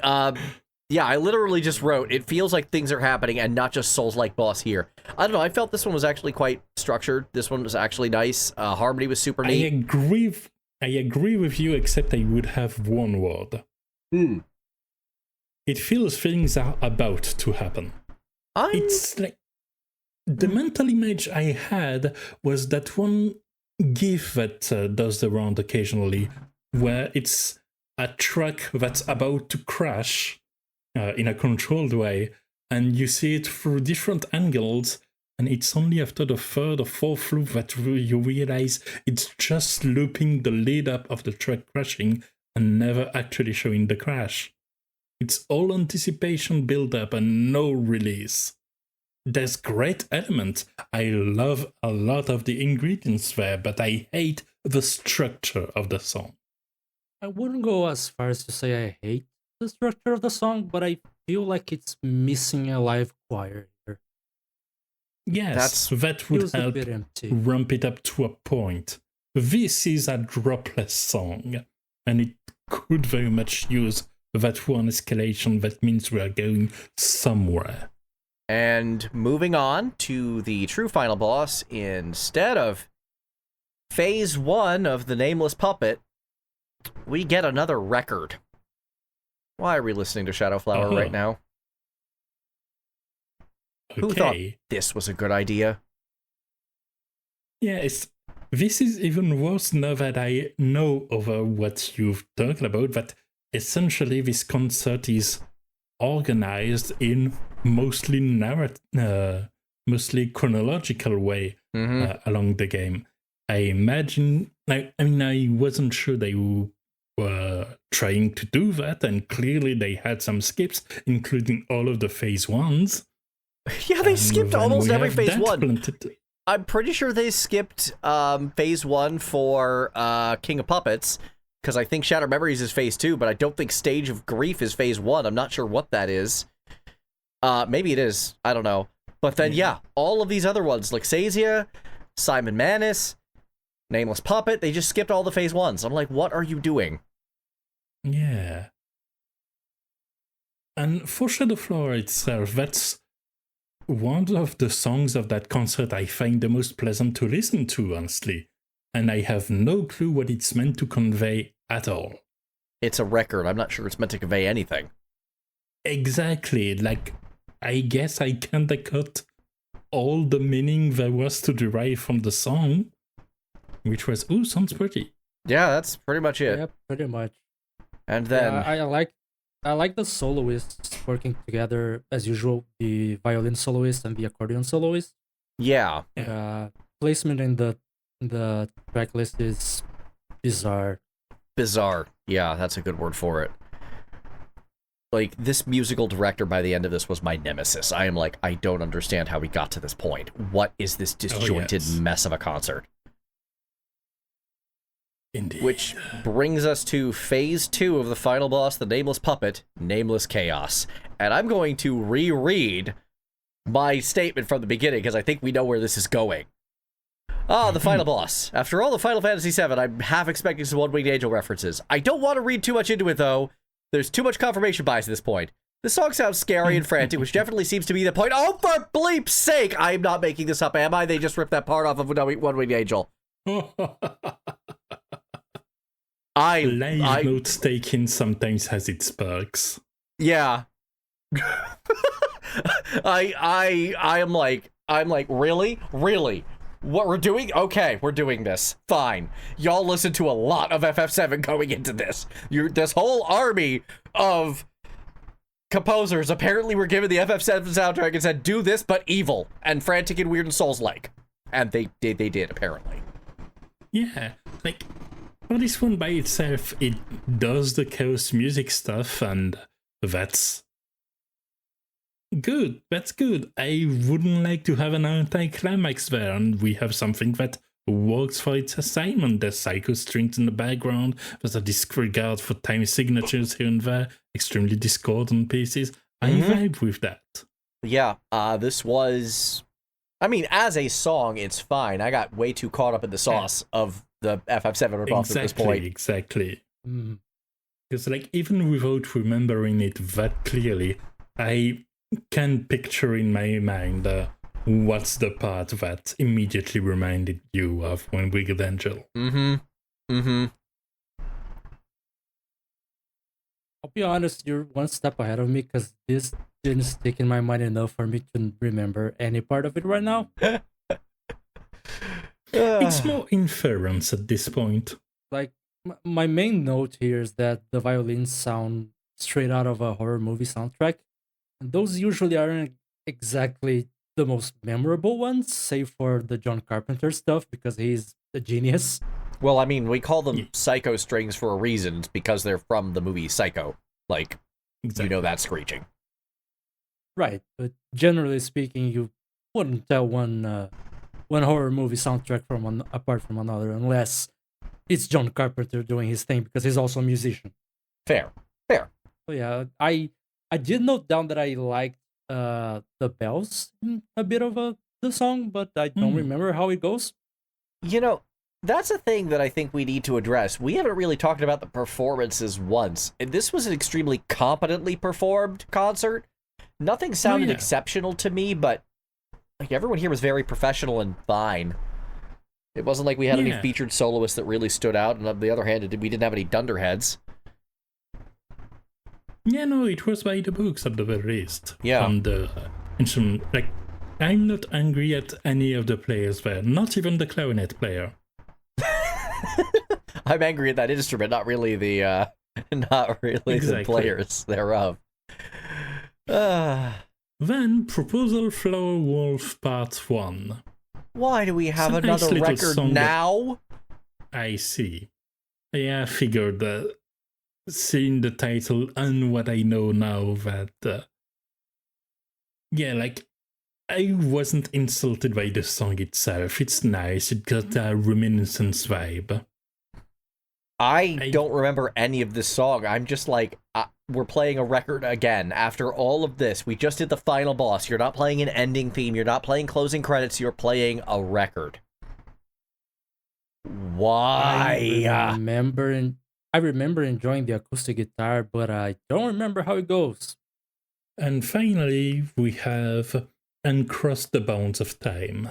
Yeah, I literally just wrote, it feels like things are happening and not just Souls-like boss here. I don't know, I felt this one was actually quite structured. This one was actually nice. Harmony was super neat. I agree with you, except I would have one word. It feels things are about to happen. It's like the mental image I had was that one GIF that does the round occasionally, where it's a truck that's about to crash in a controlled way, and you see it through different angles, and it's only after the third or fourth loop that you realize it's just looping the lead up of the truck crashing and never actually showing the crash. It's all anticipation build-up and no release. There's great elements. I love a lot of the ingredients there, but I hate the structure of the song. I wouldn't go as far as to say I hate the structure of the song, but I feel like it's missing a live choir here. Yes, that would Feels a help bit empty. ramp it up to a point. This is a dropless song, and it could very much use that one escalation that means we are going somewhere. And moving on to the true final boss, instead of phase 1 of the Nameless Puppet, we get another record. Why are we listening to Shadowflower right now? Who thought this was a good idea? Yes, this is even worse now that I know over what you've talked about, that essentially this concert is organized in mostly mostly chronological way along the game. I imagine, I wasn't sure they were trying to do that, and clearly they had some skips, including all of the phase 1s. Yeah, they skipped almost every phase 1. Planted. I'm pretty sure they skipped phase 1 for King of Puppets, because I think Shattered Memories is phase 2, but I don't think Stage of Grief is phase 1. I'm not sure what that is. Maybe it is. I don't know. But then, yeah, all of these other ones, Laxasia, Simon Manus, Nameless Puppet, they just skipped all the phase 1s. I'm like, what are you doing? Yeah. And for Shadowflower itself, that's one of the songs of that concert I find the most pleasant to listen to, honestly. And I have no clue what it's meant to convey at all. It's a record. I'm not sure it's meant to convey anything. Exactly. Like, I guess I kinda cut all the meaning there was to derive from the song, which was, ooh, sounds pretty. Yeah, that's pretty much it. Yeah, pretty much. And then... Yeah, I like the soloists working together as usual, the violin soloist and the accordion soloist. Yeah. Placement in the track list is bizarre. Bizarre. Yeah, that's a good word for it. Like, this musical director by the end of this was my nemesis. I am like, I don't understand how we got to this point. What is this disjointed mess of a concert? Indeed. Which brings us to phase 2 of the final boss, the Nameless Puppet, Nameless Chaos. And I'm going to reread my statement from the beginning, because I think we know where this is going. The final boss. After all the Final Fantasy VII, I'm half expecting some One-Winged Angel references. I don't want to read too much into it, though. There's too much confirmation bias at this point. The song sounds scary and frantic, which definitely seems to be the point. Oh, for bleep's sake! I'm not making this up, am I? They just ripped that part off of One-Winged Angel. Live note taking sometimes has its perks. Yeah. I'm like, really? What we're doing? Okay, we're doing this. Fine. Y'all listen to a lot of FF7 going into this. This whole army of composers apparently were given the FF7 soundtrack and said, do this, but evil, and frantic and weird and Souls-like. And they did, apparently. Yeah, like, for this one by itself, it does the chaos music stuff, and that's Good, that's good. I wouldn't like to have an anticlimax there, and we have something that works for its assignment. There's psycho strings in the background, there's a disregard for tiny signatures here and there, extremely discordant pieces. I vibe with that. Yeah, this was... I mean, as a song, it's fine. I got way too caught up in the sauce of the FF7 ripoff at this point. Exactly. Because, like, even without remembering it that clearly, I can picture in my mind what's the part that immediately reminded you of When Wicked Angel. I'll be honest, you're one step ahead of me because this didn't stick in my mind enough for me to remember any part of it right now. It's more inference at this point. Like, my main note here is that the violins sound straight out of a horror movie soundtrack. And those usually aren't exactly the most memorable ones, save for the John Carpenter stuff, because he's a genius. Well, I mean, we call them Psycho strings for a reason. It's because they're from the movie Psycho. Like, you know that screeching. Right, but generally speaking, you wouldn't tell one horror movie soundtrack from one apart from another unless it's John Carpenter doing his thing, because he's also a musician. Fair. So yeah, I did note down that I liked the bells in a bit of the song, but I don't remember how it goes. You know, that's a thing that I think we need to address. We haven't really talked about the performances once, and this was an extremely competently performed concert. Nothing sounded exceptional to me, but like everyone here was very professional and fine. It wasn't like we had any featured soloists that really stood out, and on the other hand, we didn't have any dunderheads. Yeah, no, it was by the books at the very least. Yeah. And some, like, I'm not angry at any of the players there, not even the clarinet player. I'm angry at that instrument, not really the the players thereof. Then, Proposal Flower Wolf Part 1. Why do we have It's a another nice record now? I see. Yeah, I figured that seeing the title and what I know now that... I wasn't insulted by the song itself. It's nice. It got a reminiscence vibe. I don't remember any of this song. I'm just like, we're playing a record again. After all of this, we just did the final boss. You're not playing an ending theme. You're not playing closing credits. You're playing a record. Why? I remember enjoying the acoustic guitar, but I don't remember how it goes. And finally, we have Uncross the Bounds of Time,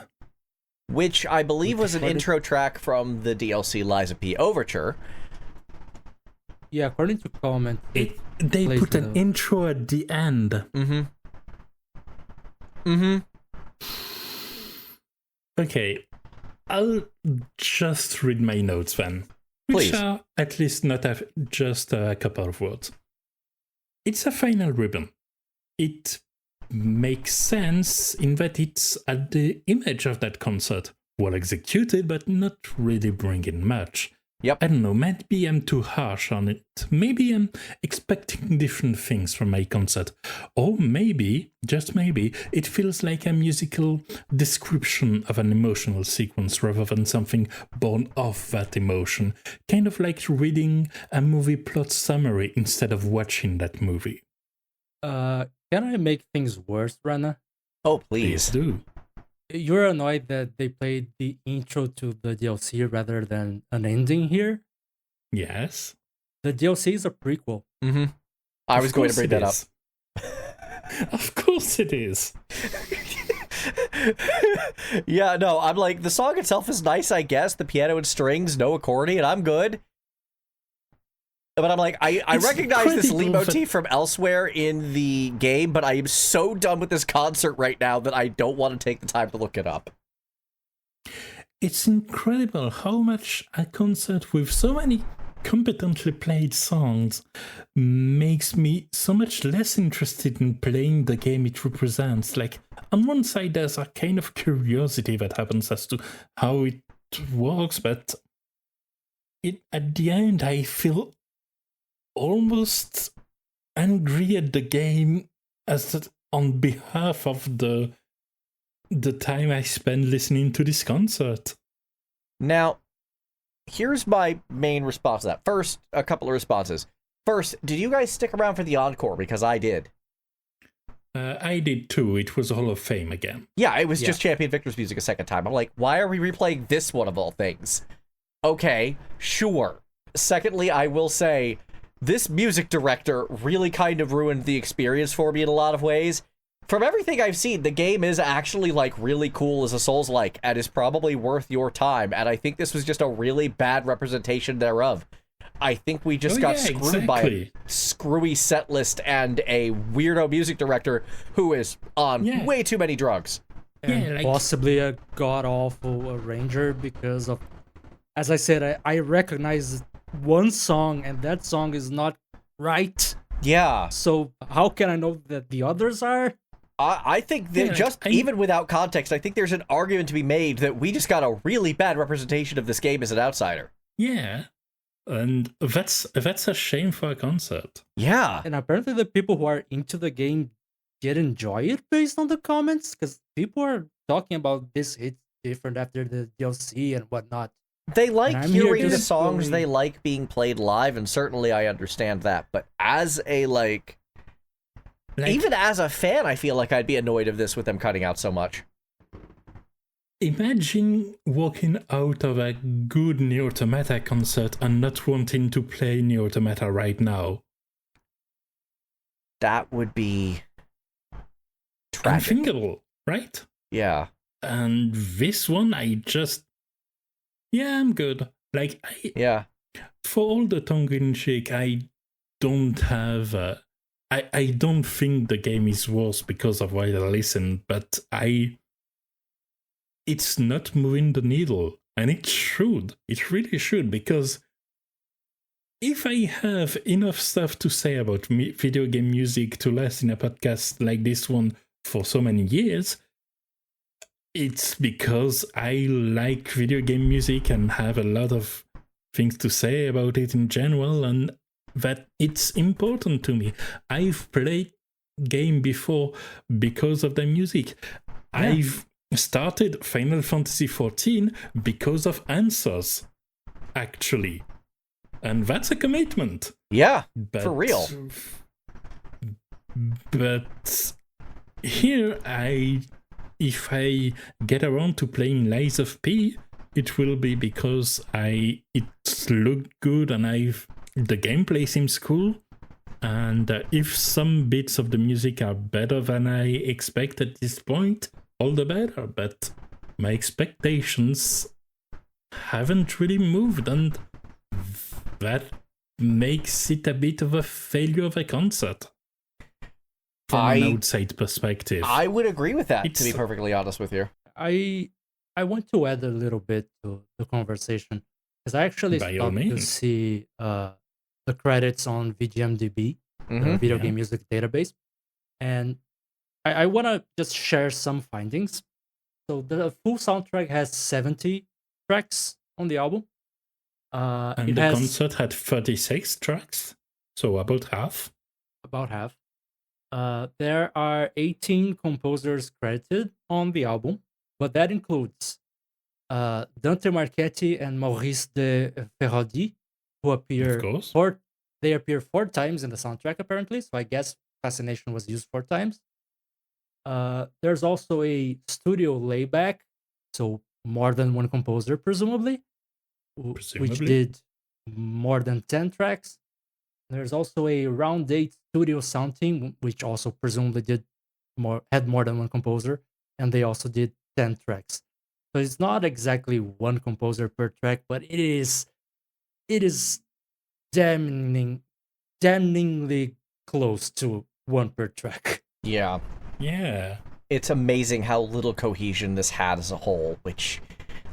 which I believe was an intro track from the DLC Liza P. Overture. Yeah, according to comment, they put an intro at the end. Okay, I'll just read my notes then. Please. Which are at least not just a couple of words. It's a final ribbon. It makes sense in that it's at the image of that concert. Well executed, but not really bringing much. Yep. I don't know, maybe I'm too harsh on it. Maybe I'm expecting different things from my concert. Or maybe, just maybe, it feels like a musical description of an emotional sequence rather than something born of that emotion. Kind of like reading a movie plot summary instead of watching that movie. Can I make things worse, Rana? Oh, please do. You're annoyed that they played the intro to the DLC rather than an ending here? Yes. The DLC is a prequel. I was going to bring that up. Of course it is. Yeah, no, I'm like, the song itself is nice, I guess. The piano and strings, no accordion, I'm good. But I'm like, I recognize this leitmotif from elsewhere in the game, but I am so done with this concert right now that I don't want to take the time to look it up. It's incredible how much a concert with so many competently played songs makes me so much less interested in playing the game it represents. Like, on one side, there's a kind of curiosity that happens as to how it works, but at the end, I feel almost angry at the game as on behalf of the time I spend listening to this concert. Now, here's my main response to that. First, a couple of responses. First, did you guys stick around for the encore? Because I did. I did too. It was Hall of Fame again. Yeah, it was just Champion Victor's music a second time. I'm like, why are we replaying this one of all things? Okay, sure. Secondly, I will say, this music director really kind of ruined the experience for me in a lot of ways. From everything I've seen, the game is actually, like, really cool as a Souls-like, and is probably worth your time, and I think this was just a really bad representation thereof. I think we just got screwed by a screwy set list and a weirdo music director who is on way too many drugs. And possibly a god-awful arranger because of, as I said, I recognize one song and that song is not right. Yeah. So how can I know that the others are? I think that even without context, I think there's an argument to be made that we just got a really bad representation of this game as an outsider. Yeah. And that's a shame for a concert. Yeah. And apparently the people who are into the game did enjoy it based on the comments, because people are talking about this hit different after the DLC and whatnot. They like hearing the songs they like being played live, and certainly I understand that. But as a, even as a fan, I feel like I'd be annoyed of this with them cutting out so much. Imagine walking out of a good Nier Automata concert and not wanting to play Nier Automata right now. That would be tragic. Unthinkable, right? Yeah. And this one, I'm good. For all the tongue-in-cheek, I don't have... I don't think the game is worse because of what I listen, but it's not moving the needle, and it should. It really should, because if I have enough stuff to say about video game music to last in a podcast like this one for so many years, it's because I like video game music and have a lot of things to say about it in general, and that it's important to me. I've played game before because of the music. Yeah. I've started Final Fantasy XIV because of Answers, actually. And that's a commitment. Yeah, for real. But here, if I get around to playing Lies of P, it will be because it looked good and the gameplay seems cool. And if some bits of the music are better than I expect at this point, all the better, but my expectations haven't really moved, and that makes it a bit of a failure of a concert from an outside perspective. I would agree with that, to be perfectly honest with you. I want to add a little bit to the conversation, because I actually stopped to see the credits on VGMDB, the Video Game Music Database, and I want to just share some findings. So the full soundtrack has 70 tracks on the album. And the concert had 36 tracks, so about half. About half. There are 18 composers credited on the album, but that includes Dante Marchetti and Maurice de Ferraudy, who appear they appear 4 times in the soundtrack, apparently, so I guess Fascination was used 4 times. There's also a studio layback, so more than one composer, presumably, which did more than 10 tracks. There's also a Round 8 studio sound team, which also presumably had more than one composer, and they also did 10 tracks. So it's not exactly one composer per track, but it is damningly close to one per track. Yeah. Yeah. It's amazing how little cohesion this had as a whole, which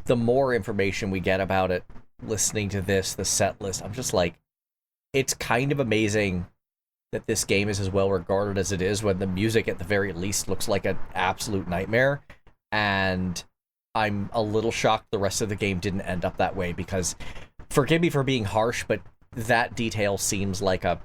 the more information we get about it, listening to the set list, I'm just like, it's kind of amazing that this game is as well regarded as it is when the music at the very least looks like an absolute nightmare. And I'm a little shocked the rest of the game didn't end up that way, because forgive me for being harsh, but that detail seems like a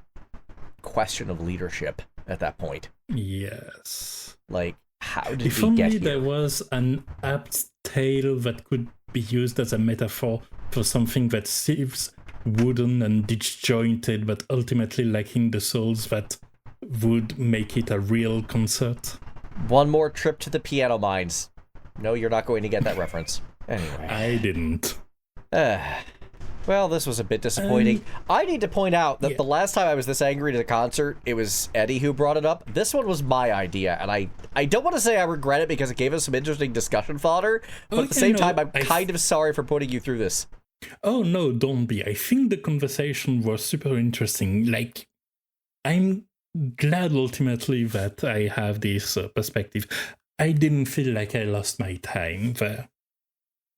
question of leadership. at that point. Yes. Like, how did If we get only here? there was an apt tale that could be used as a metaphor for something that seems wooden and disjointed, but ultimately lacking the souls that would make it a real concert. One more trip to the piano mines. No, you're not going to get that reference. Anyway. I didn't. Well, this was a bit disappointing. I need to point out that the last time I was this angry at a concert, it was Eddie who brought it up. This one was my idea, and I don't want to say I regret it because it gave us some interesting discussion fodder, but at the same time, I'm kind of sorry for putting you through this. Oh, no, don't be. I think the conversation was super interesting. Like, I'm glad ultimately that I have this perspective. I didn't feel like I lost my time there.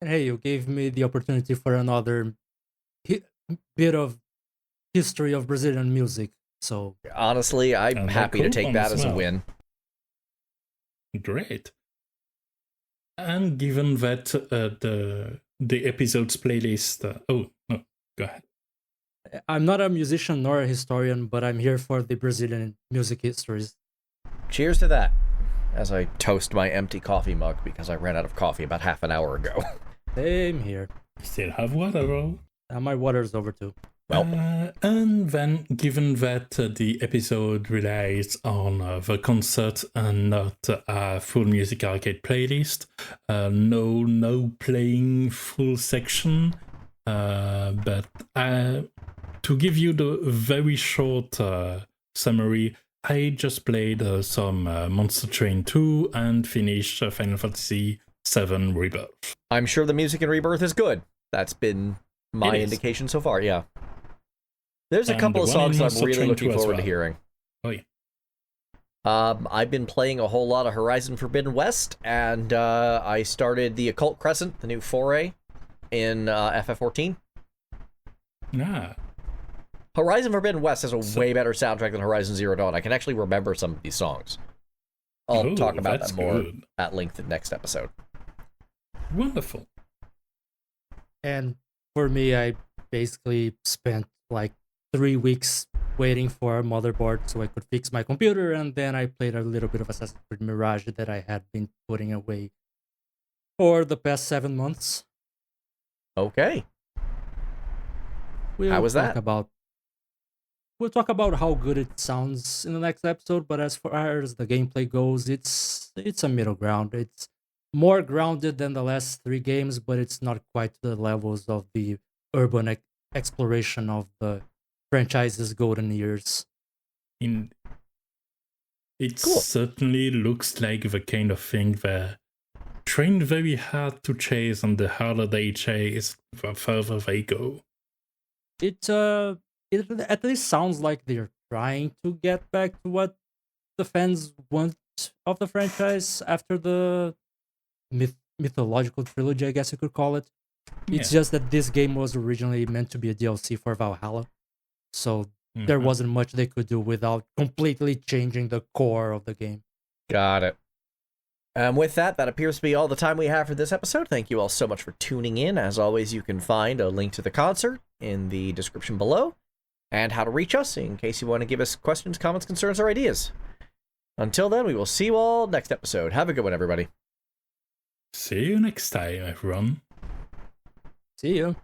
And hey, you gave me the opportunity for another bit of history of Brazilian music. So honestly, I'm happy to take that as a win. Great. And given that the episode's playlist... oh, no, go ahead. I'm not a musician nor a historian, but I'm here for the Brazilian music histories. Cheers to that, as I toast my empty coffee mug because I ran out of coffee about half an hour ago. Same here. Still have water, bro. My water's over too. Well, and then, given that the episode relies on the concert and not a full music arcade playlist, no playing full section, but to give you the very short summary, I just played some Monster Train 2 and finished Final Fantasy VII Rebirth. I'm sure the music in Rebirth is good. That's been my indication so far, yeah. There's a couple of songs that I'm really looking forward to hearing. Oh, yeah. I've been playing a whole lot of Horizon Forbidden West, and I started the Occult Crescent, the new foray, in FF14. Ah. Horizon Forbidden West has a way better soundtrack than Horizon Zero Dawn. I can actually remember some of these songs. I'll talk about that more at length in the next episode. Wonderful. And for me, I basically spent like 3 weeks waiting for a motherboard so I could fix my computer, and then I played a little bit of Assassin's Creed Mirage that I had been putting away for the past 7 months. Okay. How was that? We'll talk about how good it sounds in the next episode, but as far as the gameplay goes, it's a middle ground. It's more grounded than the last 3 games, but it's not quite to the levels of the urban exploration of the franchise's golden years. It certainly looks like the kind of thing where train very hard to chase, and the harder they chase, the further they go. It at least sounds like they're trying to get back to what the fans want of the franchise after the mythological trilogy, I guess you could call it. It's just that this game was originally meant to be a DLC for Valhalla, so there wasn't much they could do without completely changing the core of the game. Got it. With that appears to be all the time we have for this episode. Thank you all so much for tuning in. As always, you can find a link to the concert in the description below, and how to reach us in case you want to give us questions, comments, concerns, or ideas. Until then, we will see you all next episode. Have a good one, everybody. See you next time, everyone. See you.